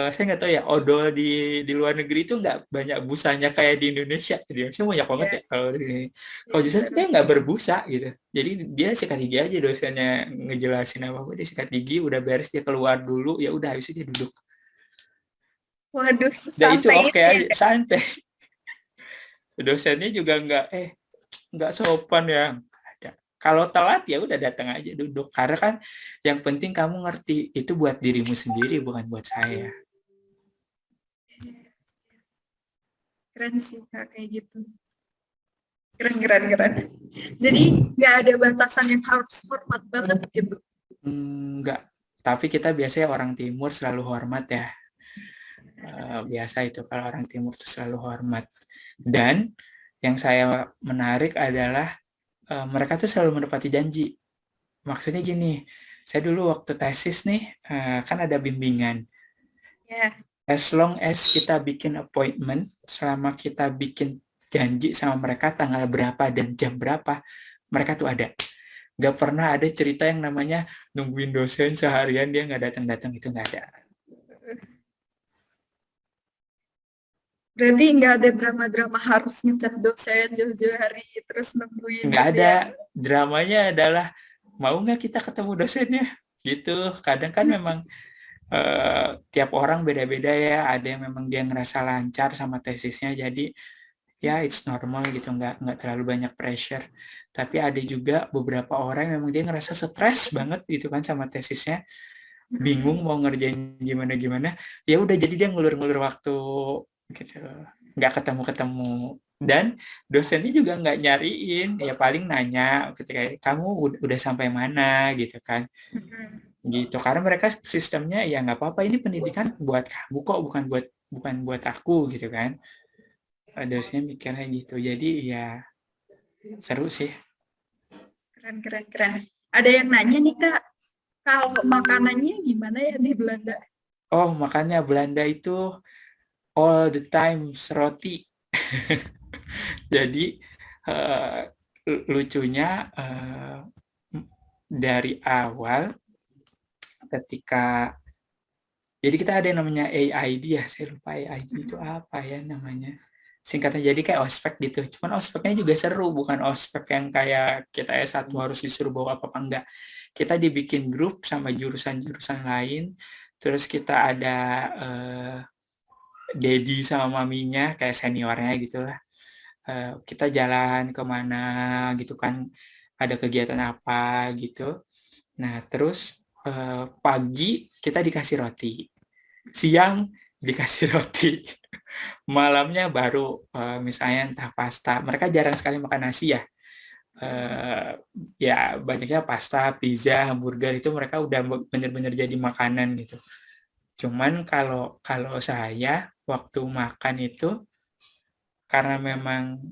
saya nggak tahu ya, odol di luar negeri itu nggak banyak busanya kayak di Indonesia. Di Indonesia banyak banget ya kalau di sini. Kalau di sana dia nggak berbusa gitu. Jadi dia sikat gigi aja, dosennya ngejelasin apa dia sikat gigi, udah beres dia keluar dulu, ya udah habis itu dia duduk. Waduh, Dan itu santai oke aja, santai. Dosennya juga nggak sopan ya. Kalau telat ya udah datang aja duduk. Karena kan yang penting kamu ngerti itu buat dirimu sendiri bukan buat saya. Keren sih Kak kayak gitu. Keren. Jadi nggak ada batasan yang harus hormat banget gitu. Enggak. Tapi kita biasanya orang timur selalu hormat ya. Biasa itu kalau orang timur itu selalu hormat. Dan yang saya menarik adalah mereka tuh selalu menepati janji. Maksudnya gini, saya dulu waktu tesis nih, kan ada bimbingan. Ya. As long as kita bikin appointment, selama kita bikin janji sama mereka tanggal berapa dan jam berapa, mereka tuh ada. Gak pernah ada cerita yang namanya nungguin dosen seharian dia nggak datang-datang, itu nggak ada. Berarti nggak ada drama-drama harus ngecat dosen jauh-jauh hari terus nungguin. Nggak ada. Dramanya adalah mau nggak kita ketemu dosennya gitu. Kadang kan memang tiap orang beda-beda ya. Ada yang memang dia ngerasa lancar sama tesisnya, jadi ya it's normal gitu, nggak terlalu banyak pressure. Tapi ada juga beberapa orang yang memang dia ngerasa stres banget gitu kan sama tesisnya, bingung mau ngerjain gimana, ya udah jadi dia ngulur-ngulur waktu gitu, nggak ketemu-ketemu. Dan dosennya juga nggak nyariin, ya paling nanya ketika kamu udah sampai mana gitu kan, gitu. Karena mereka sistemnya ya nggak apa-apa, ini pendidikan buat kamu kok, bukan buat aku gitu kan. Dosennya mikirnya gitu, jadi ya seru sih. Keren. Ada yang nanya nih Kak, kalau makanannya gimana ya di Belanda? Oh, makanya Belanda itu all the time roti. Jadi lucunya dari awal ketika, jadi kita ada yang namanya AID ya, saya lupa AID itu apa ya namanya. Singkatnya jadi kayak ospek gitu. Cuman ospeknya juga seru, bukan ospek yang kayak kita S1 harus disuruh bawa apa-apa, enggak. Kita dibikin grup sama jurusan-jurusan lain, terus kita ada daddy sama maminya, kayak seniornya gitu lah. Kita jalan kemana gitu kan, ada kegiatan apa gitu. Nah, terus pagi kita dikasih roti, siang dikasih roti, malamnya baru misalnya entah pasta. Mereka jarang sekali makan nasi ya. Ya banyaknya pasta, pizza, hamburger, itu mereka udah bener-bener jadi makanan gitu. Cuman kalau saya waktu makan itu, karena memang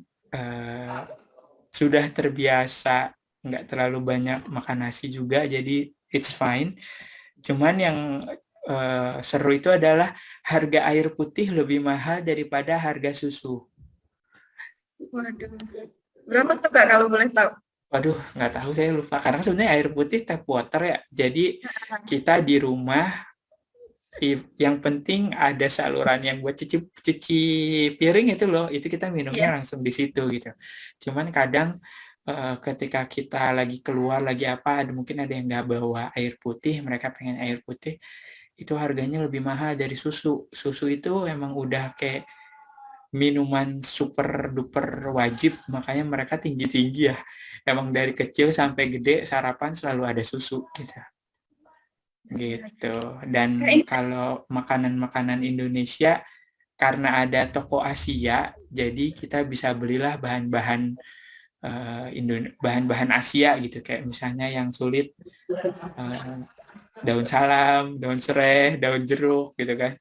sudah terbiasa nggak terlalu banyak makan nasi juga, jadi it's fine. Cuman yang seru itu adalah harga air putih lebih mahal daripada harga susu. Waduh, berapa tuh Kak kalau boleh tahu? Waduh, nggak tahu, saya lupa. Karena sebenarnya air putih tap water ya. Jadi kita di rumah, yang penting ada saluran yang buat cuci piring itu loh. Itu kita minumnya langsung di situ gitu. Cuman kadang ketika kita lagi keluar, lagi apa, mungkin ada yang nggak bawa air putih, mereka pengen air putih, itu harganya lebih mahal dari susu. Susu itu emang udah kayak minuman super duper wajib, makanya mereka tinggi-tinggi ya. Emang dari kecil sampai gede sarapan selalu ada susu gitu. Dan kalau makanan-makanan Indonesia, karena ada toko Asia, jadi kita bisa belilah bahan-bahan bahan-bahan Asia gitu, kayak misalnya yang sulit daun salam, daun serai, daun jeruk gitu kan.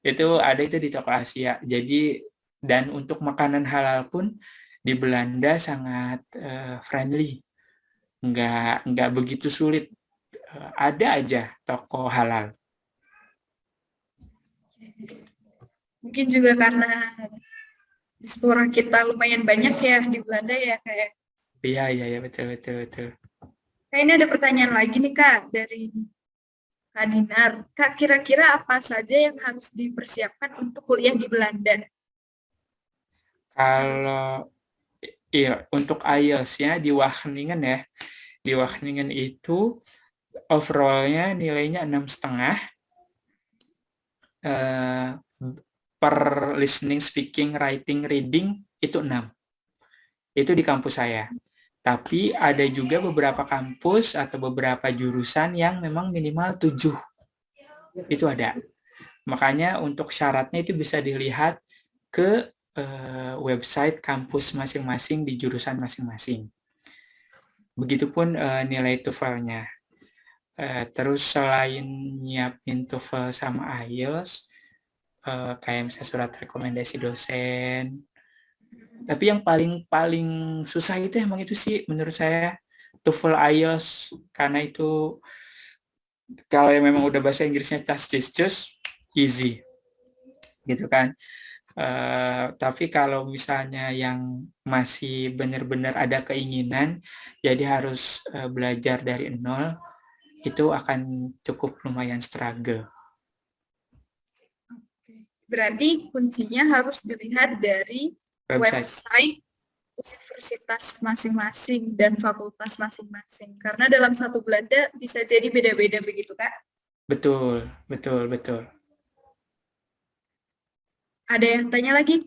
Itu ada itu di toko Asia. Jadi, dan untuk makanan halal pun di Belanda sangat friendly, nggak begitu sulit. Ada aja toko halal. Mungkin juga karena diaspora kita lumayan banyak ya di Belanda ya kayak. Iya betul. Kak, ini ada pertanyaan lagi nih Kak dari Kak Dinar. Kak, kira-kira apa saja yang harus dipersiapkan untuk kuliah di Belanda? Kalau untuk IELTS-nya di Wageningen ya, di Wageningen itu overall-nya nilainya 6,5 per listening, speaking, writing, reading itu 6. Itu di kampus saya. Tapi ada juga beberapa kampus atau beberapa jurusan yang memang minimal 7. Itu ada. Makanya untuk syaratnya itu bisa dilihat ke website kampus masing-masing di jurusan masing-masing. Begitupun nilai TOEFL-nya. Terus selain nyiapin TOEFL sama IELTS, kayak misalnya surat rekomendasi dosen. Tapi yang paling susah itu emang itu sih menurut saya TOEFL IELTS, karena itu kalau yang memang udah bahasa Inggrisnya tas easy gitu kan. Tapi kalau misalnya yang masih benar-benar ada keinginan, jadi harus belajar dari nol, itu akan cukup lumayan struggle. Berarti kuncinya harus dilihat dari website universitas masing-masing dan fakultas masing-masing. Karena dalam satu Belanda bisa jadi beda-beda begitu, Kak? Betul. Ada yang tanya lagi,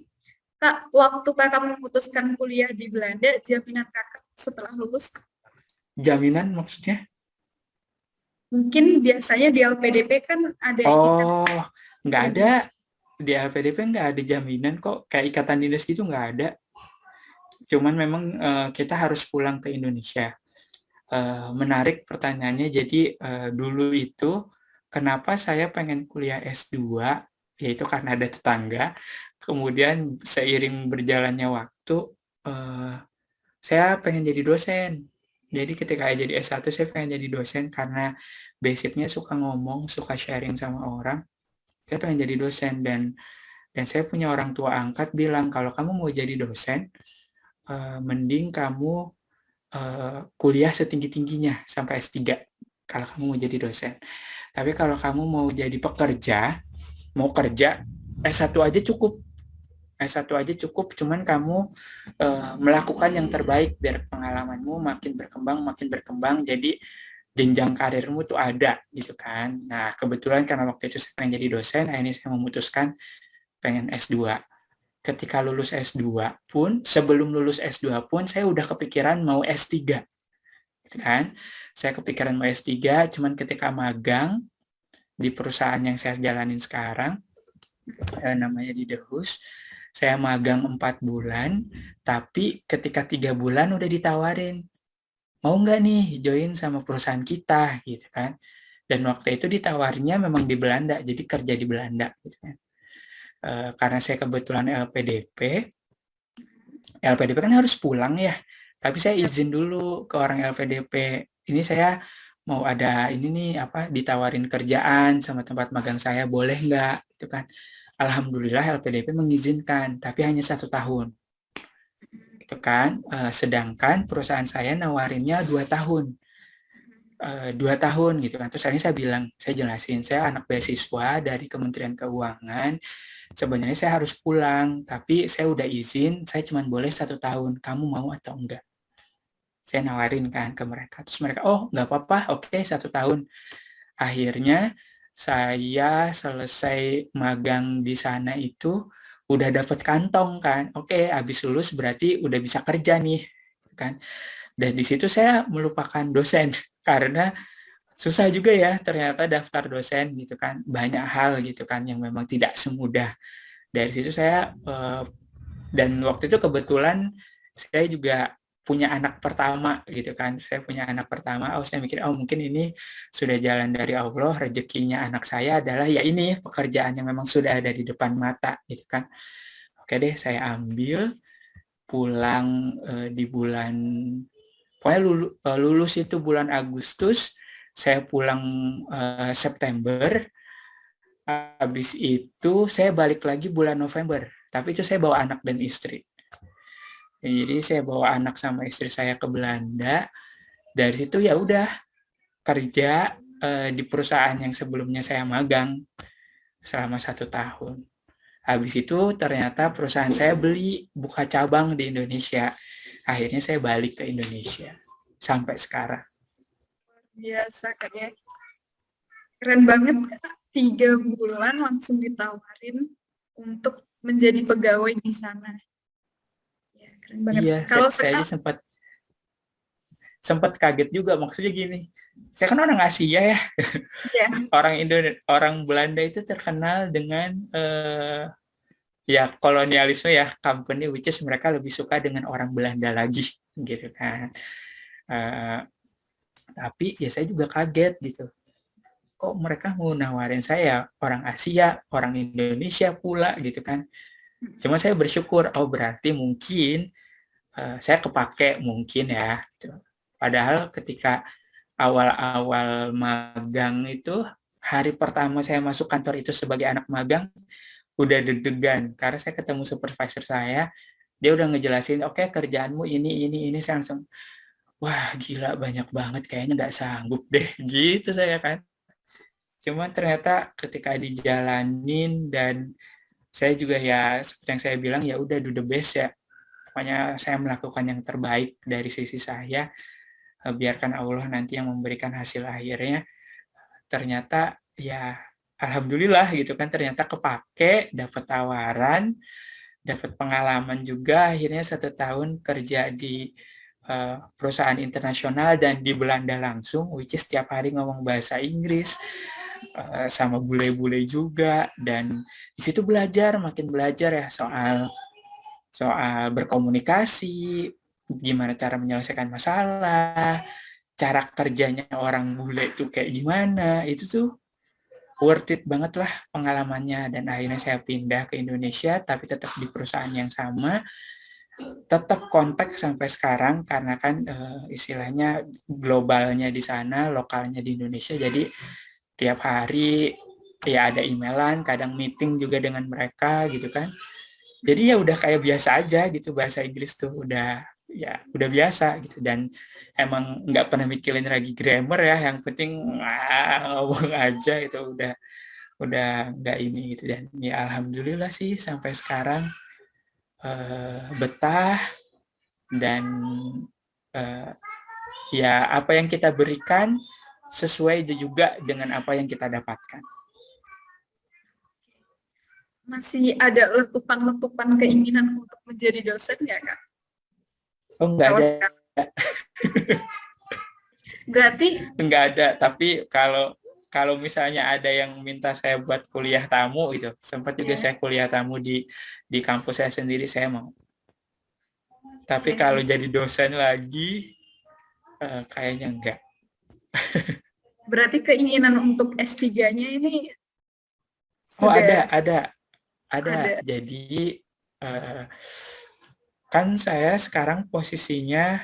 Kak, waktu Kakak memutuskan kuliah di Belanda, jaminan Kakak setelah lulus? Jaminan maksudnya? Mungkin biasanya di LPDP kan ada nggak ada. Di LPDP nggak ada jaminan kok, kayak ikatan dinas gitu nggak ada. Cuman memang kita harus pulang ke Indonesia. Menarik pertanyaannya, jadi dulu itu kenapa saya pengen kuliah S2, yaitu karena ada tetangga. Kemudian seiring berjalannya waktu, saya pengen jadi dosen. Jadi ketika jadi S1 saya pengen jadi dosen karena basicnya suka ngomong, suka sharing sama orang. Saya pengen jadi dosen, dan saya punya orang tua angkat bilang kalau kamu mau jadi dosen, mending kamu kuliah setinggi-tingginya sampai S3 kalau kamu mau jadi dosen. Tapi kalau kamu mau jadi pekerja, mau kerja, S1 aja cukup. S1 aja cukup, cuman kamu melakukan yang terbaik biar pengalamanmu makin berkembang, jadi jenjang karirmu tuh ada gitu kan. Nah, kebetulan karena waktu itu saya pengen jadi dosen, akhirnya saya memutuskan pengen S2. Ketika lulus S2 pun, sebelum lulus S2 pun, saya udah kepikiran mau S3. Gitu kan? Saya kepikiran mau S3, cuman ketika magang di perusahaan yang saya jalanin sekarang, namanya di The Host, saya magang 4 bulan, tapi ketika 3 bulan udah ditawarin, mau nggak nih join sama perusahaan kita, gitu kan. Dan waktu itu ditawarnya memang di Belanda, jadi kerja di Belanda, gitu kan. Karena saya kebetulan LPDP kan harus pulang ya, tapi saya izin dulu ke orang LPDP, ini saya mau ada ini nih ditawarin kerjaan sama tempat magang saya, boleh nggak, gitu kan. Alhamdulillah LPDP mengizinkan, tapi hanya 1 tahun, gitu kan. Sedangkan perusahaan saya nawarinnya 2 tahun. 2 tahun gitu kan. Terus saya bilang, saya jelasin, saya anak beasiswa dari Kementerian Keuangan, sebenarnya saya harus pulang, tapi saya udah izin, saya cuma boleh 1 tahun, kamu mau atau enggak? Saya nawarin kan ke mereka, terus mereka, oh nggak apa-apa, oke 1 tahun. Akhirnya saya selesai magang di sana itu udah dapat kantong kan, oke habis lulus berarti udah bisa kerja nih, kan. Dan di situ saya melupakan dosen karena susah juga ya ternyata daftar dosen gitu kan, banyak hal gitu kan yang memang tidak semudah. Dari situ saya dan waktu itu kebetulan saya juga punya anak pertama gitu kan, saya punya anak pertama, saya mikir mungkin ini sudah jalan dari Allah, rezekinya anak saya adalah ya ini pekerjaan yang memang sudah ada di depan mata gitu kan. Oke deh, saya ambil, pulang di bulan, pokoknya lulus itu bulan Agustus, saya pulang September, habis itu saya balik lagi bulan November, tapi itu saya bawa anak dan istri. Jadi saya bawa anak sama istri saya ke Belanda, dari situ ya udah kerja di perusahaan yang sebelumnya saya magang selama 1 tahun. Habis itu ternyata perusahaan saya buka cabang di Indonesia. Akhirnya saya balik ke Indonesia sampai sekarang. Biasa Kak ya. Keren banget Kak, 3 bulan langsung ditawarin untuk menjadi pegawai di sana. Ya, keren banget. Iya, Kalau saya aja sempat sempat kaget juga, maksudnya gini, saya kan orang Asia ya, Ya, orang Belanda itu terkenal dengan ya kolonialisme ya, company which is mereka lebih suka dengan orang Belanda lagi gitu kan. Eh, tapi ya saya juga kaget gitu, kok mereka mau nawarin saya orang Asia, orang Indonesia pula gitu kan. Cuma saya bersyukur, oh berarti mungkin saya kepake mungkin ya. Padahal ketika awal-awal magang itu, hari pertama saya masuk kantor itu sebagai anak magang, udah deg-degan karena saya ketemu supervisor saya, dia udah ngejelasin, oke, kerjaanmu ini, saya langsung, wah gila banyak banget, kayaknya nggak sanggup deh, gitu saya kan. Cuman ternyata ketika dijalanin dan saya juga ya seperti yang saya bilang, ya udah do the best ya. Pokoknya saya melakukan yang terbaik dari sisi saya, biarkan Allah nanti yang memberikan hasil akhirnya. Ternyata ya alhamdulillah gitu kan, ternyata kepake, dapat tawaran, dapat pengalaman juga, akhirnya 1 tahun kerja di perusahaan internasional dan di Belanda langsung, which is setiap hari ngomong bahasa Inggris, sama bule-bule juga, dan di situ makin belajar ya soal berkomunikasi, gimana cara menyelesaikan masalah, cara kerjanya orang bule itu kayak gimana, itu tuh worth it banget lah pengalamannya. Dan akhirnya saya pindah ke Indonesia, tapi tetap di perusahaan yang sama, tetap kontak sampai sekarang karena kan istilahnya globalnya di sana, lokalnya di Indonesia, jadi tiap hari ya ada emailan, kadang meeting juga dengan mereka gitu kan. Jadi ya udah kayak biasa aja gitu, bahasa Inggris tuh udah biasa gitu, dan emang nggak pernah mikirin lagi grammar ya, yang penting ngomong aja itu udah nggak ini gitu. Dan ya alhamdulillah sih sampai sekarang betah, dan ya apa yang kita berikan sesuai juga dengan apa yang kita dapatkan. masih ada letupan-letupan keinginan untuk menjadi dosen ya, Kak? Oh nggak ada. Berarti Nggak ada, tapi kalau misalnya ada yang minta saya buat kuliah tamu itu, sempat juga saya kuliah tamu di kampus saya sendiri, saya mau. Tapi kalau jadi dosen lagi kayaknya enggak. berarti keinginan untuk S3-nya ini Oh sudah ada. ada. Jadi kan saya sekarang posisinya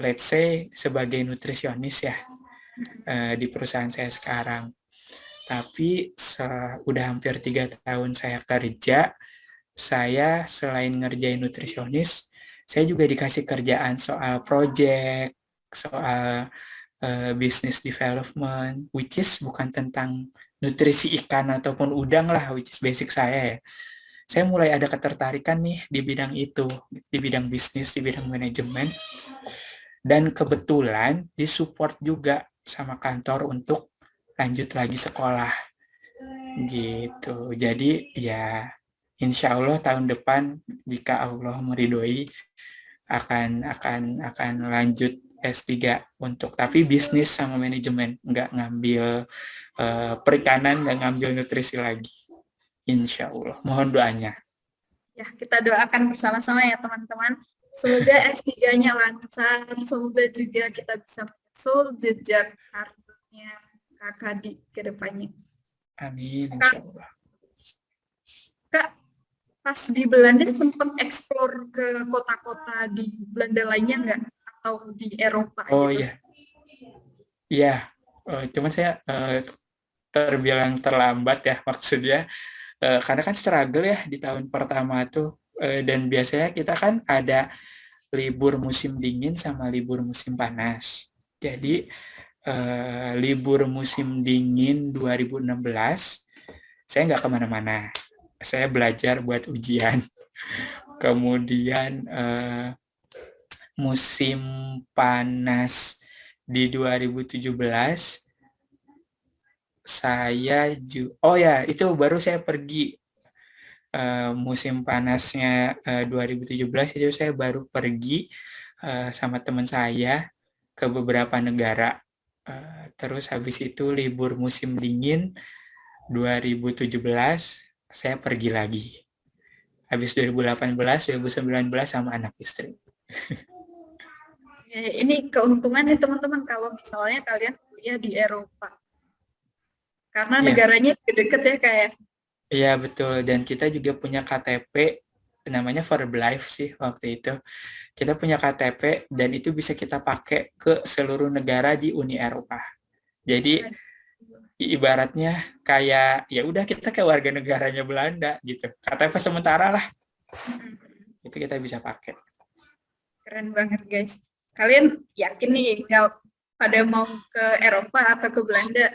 let's say sebagai nutrisionis ya di perusahaan saya sekarang. Tapi udah hampir 3 tahun saya kerja, saya selain ngerjain nutrisionis, saya juga dikasih kerjaan soal project, soal business development, which is bukan tentang nutrisi ikan ataupun udang lah, which is basic saya ya. Saya mulai ada ketertarikan nih di bidang itu, di bidang bisnis, di bidang manajemen, dan kebetulan disupport juga sama kantor untuk lanjut lagi sekolah gitu. Jadi ya insya Allah tahun depan jika Allah meridhoi akan lanjut S3 untuk tapi bisnis sama manajemen, nggak ngambil perikanan, nggak ngambil nutrisi lagi. Insya Allah, mohon doanya. Ya, kita doakan bersama-sama ya teman-teman. Semoga S3-nya lancar, semoga juga kita bisa menyusul jejak karirnya Kakak di kedepannya. Amin, insya Allah. Kak, pas di Belanda sempat eksplor ke kota-kota di Belanda lainnya nggak? Atau di Eropa? Oh gitu? Iya. Cuman saya terbilang terlambat ya maksudnya. Karena kan struggle ya di tahun pertama tuh, dan biasanya kita kan ada libur musim dingin sama libur musim panas. Jadi libur musim dingin 2016 saya nggak kemana-mana, saya belajar buat ujian. Kemudian musim panas di 2017 saya itu baru saya pergi musim panasnya 2017 itu saya baru pergi sama teman saya ke beberapa negara. Terus habis itu libur musim dingin 2017 saya pergi lagi. Habis 2018, 2019 sama anak istri. Ini keuntungan nih teman-teman kalau misalnya kalian kuliah di Eropa. Karena Iya. negaranya deket ya kayak. Iya betul, dan kita juga punya KTP namanya Verblyf sih waktu itu. Kita punya KTP dan itu bisa kita pakai ke seluruh negara di Uni Eropa. Jadi ibaratnya kayak ya udah kita kayak warga negaranya Belanda gitu. KTP sementara lah. Itu kita bisa pakai. Keren banget guys. Kalian yakin nih nggak pada mau ke Eropa atau ke Belanda?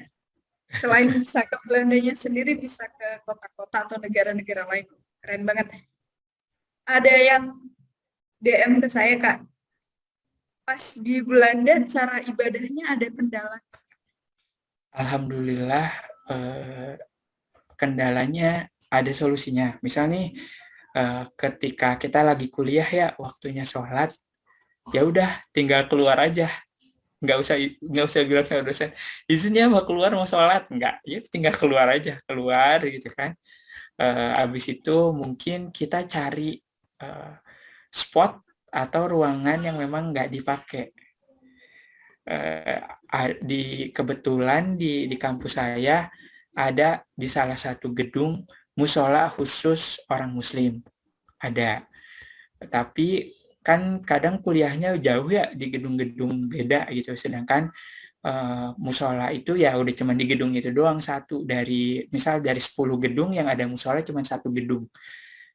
Selain bisa ke Belandanya sendiri, bisa ke kota-kota atau negara-negara lain. Keren banget. Ada yang DM ke saya, Kak. Pas di Belanda, cara ibadahnya ada kendala. Alhamdulillah kendalanya ada solusinya. Misal nih ketika kita lagi kuliah ya waktunya sholat, ya udah tinggal keluar aja, nggak usah bilang sama dosen izinnya mau keluar mau sholat, nggak, ya tinggal keluar aja, keluar gitu kan. Habis itu mungkin kita cari spot atau ruangan yang memang nggak dipakai. Kebetulan di kampus saya ada di salah satu gedung musola khusus orang muslim ada. Tapi kan kadang kuliahnya jauh ya di gedung-gedung beda gitu, sedangkan musola itu ya udah cuma di gedung itu doang, satu dari misal dari 10 gedung yang ada musola cuma satu gedung,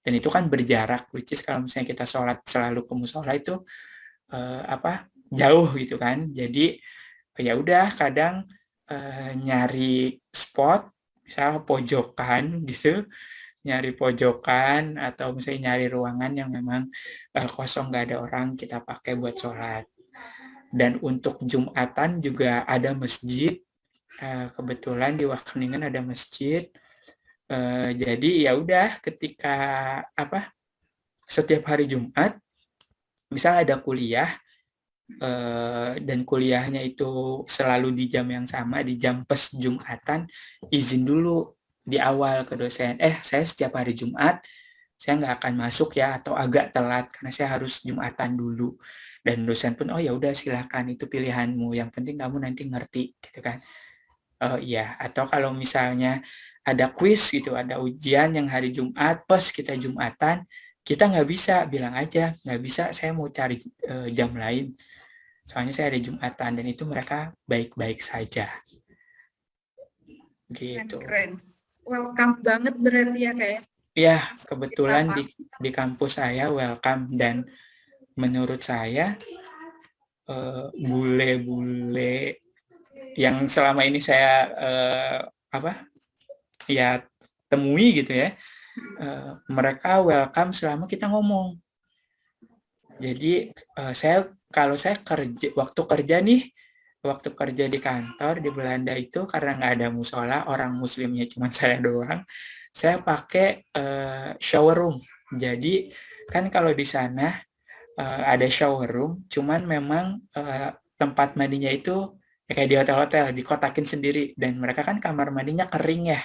dan itu kan berjarak, which is kalau misalnya kita sholat selalu ke musola itu jauh gitu kan. Jadi ya udah kadang nyari spot misal pojokan gitu, nyari pojokan atau misalnya nyari ruangan yang memang kosong nggak ada orang, kita pakai buat sholat. Dan untuk Jumatan juga ada masjid, kebetulan di Wageningen ada masjid. Jadi ya udah ketika setiap hari Jumat misal ada kuliah dan kuliahnya itu selalu di jam yang sama, di jam pas Jumatan, izin dulu di awal ke dosen, saya setiap hari Jumat saya nggak akan masuk ya, atau agak telat karena saya harus Jumatan dulu. Dan dosen pun, oh ya udah silakan, itu pilihanmu, yang penting kamu nanti ngerti gitu kan. Iya, atau kalau misalnya ada kuis gitu, ada ujian yang hari Jumat pas kita Jumatan, kita nggak bisa, bilang aja nggak bisa, saya mau cari jam lain, soalnya saya ada Jumatan, dan itu mereka baik-baik saja gitu. Keren. Welcome banget berarti ya kayak. Ya, kebetulan di kampus saya welcome, dan menurut saya bule-bule yang selama ini saya temui gitu ya, mereka welcome selama kita ngomong. Jadi kalau saya waktu kerja di kantor di Belanda itu, karena nggak ada musola, orang muslimnya cuma saya doang, saya pakai shower room. Jadi kan kalau di sana ada shower room, cuman memang tempat mandinya itu ya kayak di hotel-hotel, dikotakin sendiri, dan mereka kan kamar mandinya kering ya.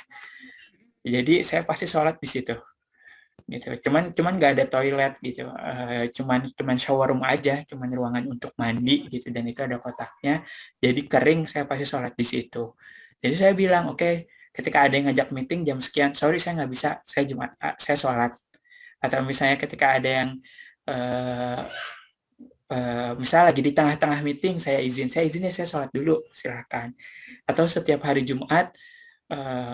Jadi saya pasti sholat di situ. Gitu. Cuman nggak ada toilet gitu. Cuman shower room aja, cuman ruangan untuk mandi gitu, dan itu ada kotaknya. Jadi kering, saya pasti sholat di situ. Jadi saya bilang, oke, ketika ada yang ngajak meeting jam sekian, sorry saya nggak bisa, saya sholat. Atau misalnya ketika ada yang misal lagi di tengah-tengah meeting, saya izinnya saya sholat dulu, silakan. Atau setiap hari Jumat,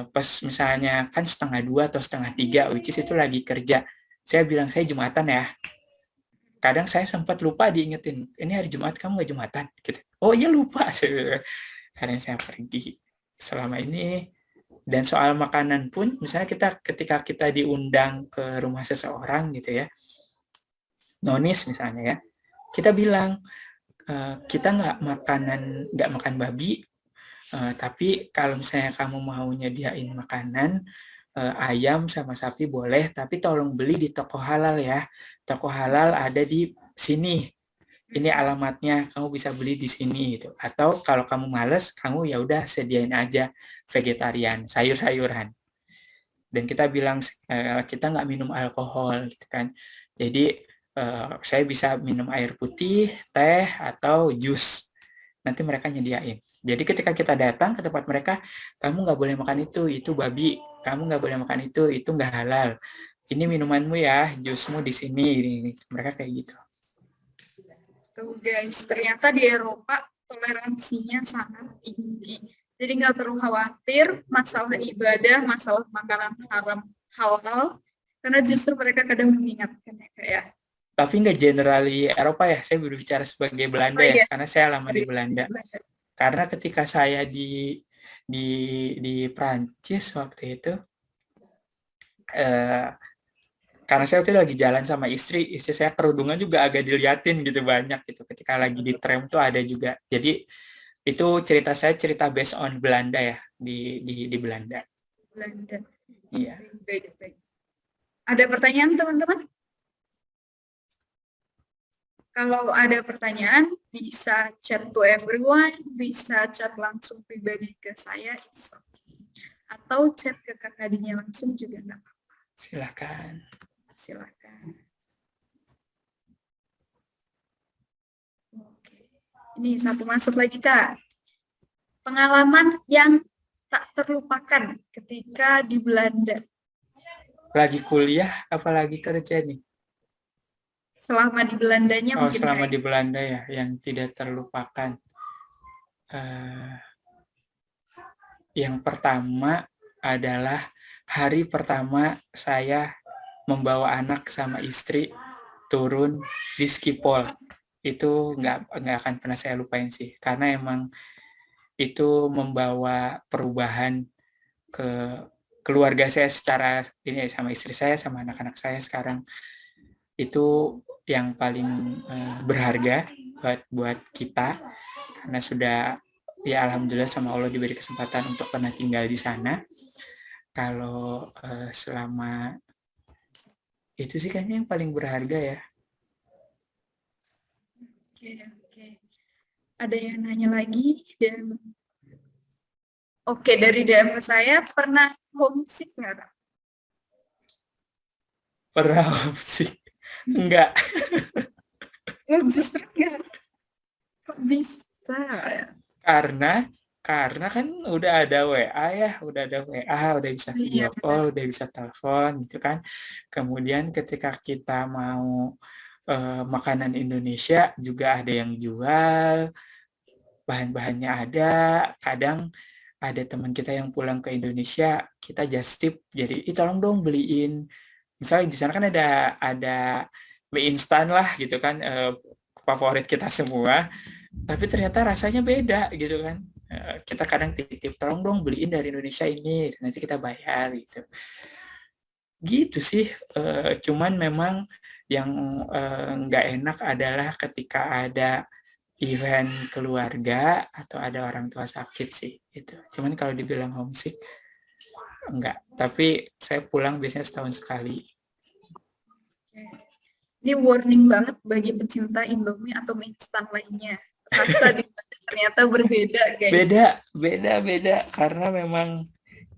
pas misalnya kan 1:30 atau 2:30, which is itu lagi kerja, saya bilang saya Jumatan ya. Kadang saya sempat lupa diingetin, ini hari Jumat kamu nggak Jumatan? Gitu. Oh iya lupa, karena saya pergi selama ini. Dan soal makanan pun, misalnya ketika kita diundang ke rumah seseorang gitu ya, nonis misalnya ya, kita bilang kita nggak makan babi, tapi kalau misalnya kamu mau nyediain makanan ayam sama sapi boleh, tapi tolong beli di toko halal ya. Toko halal ada di sini ini alamatnya, kamu bisa beli di sini gitu. Atau kalau kamu males, kamu ya udah sediain aja vegetarian, sayur-sayuran. Dan kita bilang kita nggak minum alkohol gitu kan. Jadi saya bisa minum air putih, teh, atau jus. Nanti mereka nyediain. Jadi ketika kita datang ke tempat mereka, kamu nggak boleh makan itu babi. Kamu nggak boleh makan itu nggak halal. Ini minumanmu ya, jusmu di sini. Mereka kayak gitu. Tuh guys, ternyata di Eropa toleransinya sangat tinggi. Jadi nggak perlu khawatir masalah ibadah, masalah makanan haram halal, karena justru mereka kadang mengingatkan ya kayak. Tapi nggak generali Eropa ya, saya berbicara sebagai Belanda ya, karena saya lama di Belanda. Karena ketika saya di Prancis waktu itu, karena saya waktu itu lagi jalan sama istri saya kerudungan juga agak diliatin gitu banyak gitu. Ketika lagi di tram tuh ada juga. Jadi itu cerita based on Belanda ya, di Belanda. Belanda. Iya. Baik. Ada pertanyaan teman-teman? Kalau ada pertanyaan, bisa chat to everyone, bisa chat langsung pribadi ke saya, atau chat ke kakak Dinya langsung juga nggak apa-apa. Silakan. Oke. Ini satu masuk lagi, Kak. Pengalaman yang tak terlupakan ketika di Belanda. Lagi kuliah, apalagi kerja nih? Selama di Belandanya mungkin. Selama di Belanda ya, yang tidak terlupakan. Yang pertama adalah hari pertama saya membawa anak sama istri turun di Schiphol. Itu nggak akan pernah saya lupain sih, karena emang itu membawa perubahan ke keluarga saya secara ini sama istri saya sama anak-anak saya sekarang. Itu yang paling berharga buat kita, karena sudah ya alhamdulillah sama Allah diberi kesempatan untuk pernah tinggal di sana. Kalau selama itu sih kayaknya yang paling berharga ya. Oke. Ada yang nanya lagi dan dari DM saya, pernah homesick nggak? Pernah homesick? Enggak. Justru enggak. Kok bisa? Karena kan udah ada WA ya, udah bisa video call, udah bisa telepon gitu kan. Kemudian ketika kita mau makanan Indonesia juga ada yang jual, bahan-bahannya ada. Kadang ada teman kita yang pulang ke Indonesia, kita just tip, jadi tolong dong beliin. Misalnya di sana kan ada mie instan lah gitu kan, favorit kita semua. Tapi ternyata rasanya beda gitu kan. Kita kadang titip, tolong dong beliin dari Indonesia ini, nanti kita bayar gitu. Gitu sih. Cuman memang yang nggak enak adalah ketika ada event keluarga atau ada orang tua sakit sih itu. Cuman kalau dibilang homesick enggak, tapi saya pulang biasanya setahun sekali. Ini warning banget bagi pecinta Indomie atau mie instan lainnya. Rasa ternyata berbeda, guys. Beda karena memang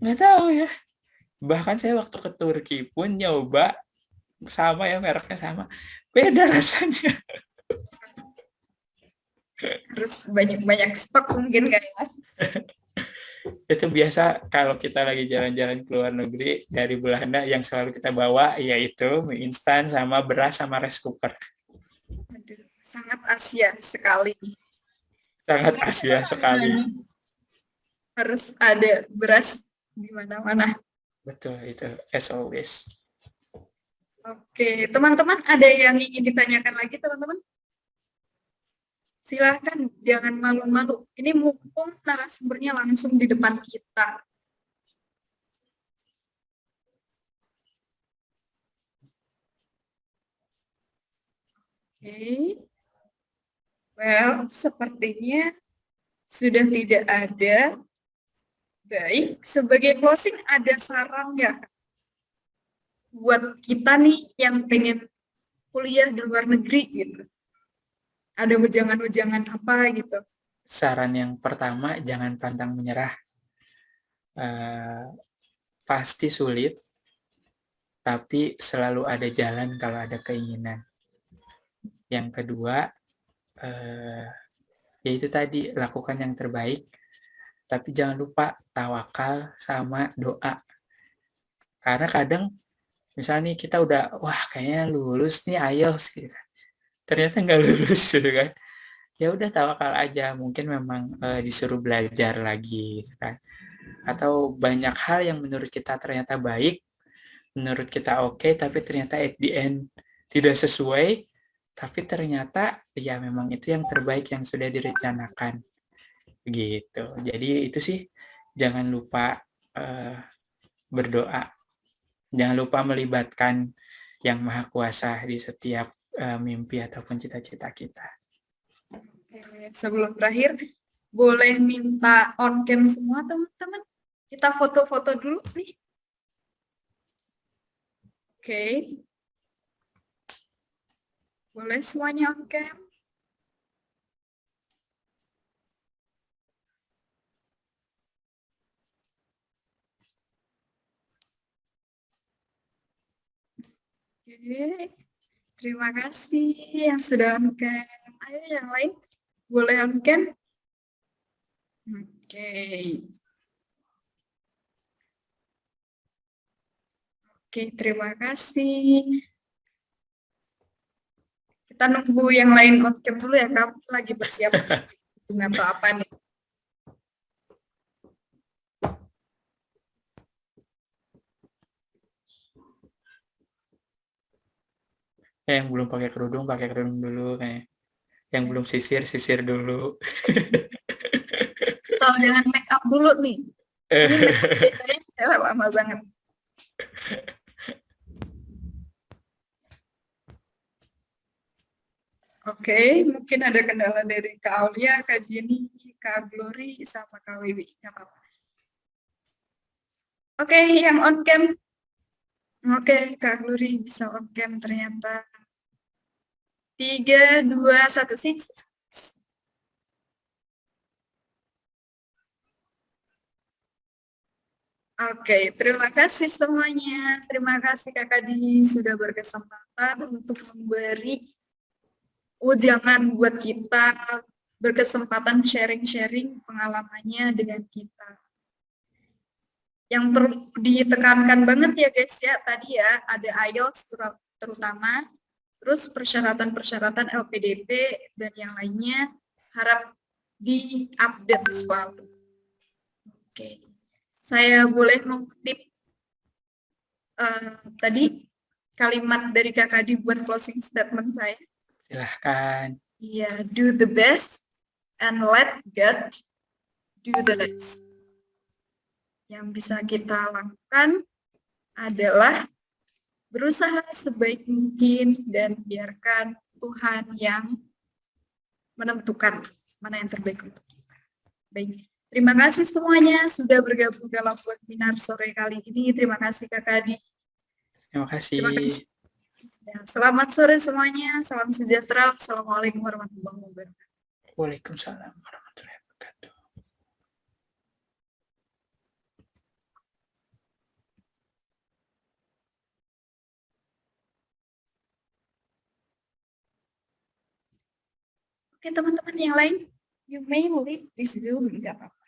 nggak tahu ya. Bahkan saya waktu ke Turki pun nyoba sama ya, mereknya sama, beda rasanya. Harus banyak stok mungkin kayaknya. Itu biasa kalau kita lagi jalan-jalan ke luar negeri dari Belanda, yang selalu kita bawa yaitu mie instan sama beras sama rice cooker. Aduh, sangat Asia sekali. Harus ada beras di mana-mana. Betul, itu as always. Oke, teman-teman, ada yang ingin ditanyakan lagi, teman-teman? Silahkan, jangan malu-malu. Ini mumpung narasumbernya langsung di depan kita. Oke. Well, sepertinya sudah tidak ada. Baik, sebagai closing ada saran nggak buat kita nih yang pengen kuliah di luar negeri gitu? ada wejangan-wejangan apa gitu? Saran yang pertama, jangan pantang menyerah. Pasti sulit, tapi selalu ada jalan kalau ada keinginan. Yang kedua, yaitu tadi, lakukan yang terbaik, tapi jangan lupa tawakal sama doa. Karena kadang, misalnya nih kita udah, wah kayaknya lulus nih IELTS gitu kan. Ternyata nggak lulus gitu kan. Ya udah tawakal aja, mungkin memang disuruh belajar lagi gitu kan. Atau banyak hal yang menurut kita ternyata baik, menurut kita oke, tapi ternyata at the end tidak sesuai, tapi ternyata ya memang itu yang terbaik yang sudah direncanakan gitu. Jadi itu sih, jangan lupa berdoa, jangan lupa melibatkan yang maha kuasa di setiap mimpi ataupun cita-cita kita. Oke, sebelum berakhir, boleh minta on cam semua teman-teman. Kita foto-foto dulu nih. Oke. Boleh semuanya on cam? Oke. Terima kasih yang sudah on cam. Ayo yang lain, boleh on cam? Oke. Oke, terima kasih. Kita nunggu yang lain on cam dulu ya, kamu lagi bersiap dengan apa nih? Yang belum pakai kerudung dulu kayak. Yang belum sisir dulu. So, jangan make up dulu nih. Ini make up biasanya cewek lama banget. Oke, mungkin ada kendala dari Kak Aulia, Kak Jenny, Kak Glory, sama Kak Wiwi. Nggak apa-apa. Oke, yang on cam. Oke, Kak Glory bisa on cam ternyata. 3, 2, 1, sih. Oke, terima kasih semuanya. Terima kasih Kakak Di sudah berkesempatan untuk memberi ujangan buat kita, berkesempatan sharing-sharing pengalamannya dengan kita. Yang perlu ditekankan banget ya guys ya, tadi ya ada IELTS terutama, terus persyaratan-persyaratan LPDP dan yang lainnya harap di-update selalu. Oke. Saya boleh mengutip tadi kalimat dari Kakak Di buat closing statement saya. Silahkan. Iya, do the best and let God do the rest. Yang bisa kita lakukan adalah berusaha sebaik mungkin dan biarkan Tuhan yang menentukan mana yang terbaik untuk kita. Baik. Terima kasih semuanya sudah bergabung dalam webinar sore kali ini. Terima kasih Kakak Di. Terima kasih. Terima kasih. Ya, selamat sore semuanya. Salam sejahtera. Assalamualaikum warahmatullahi wabarakatuh. Waalaikumsalam warahmatullahi wabarakatuh. Oke teman-teman yang lain, you may leave this Zoom, nggak apa-apa.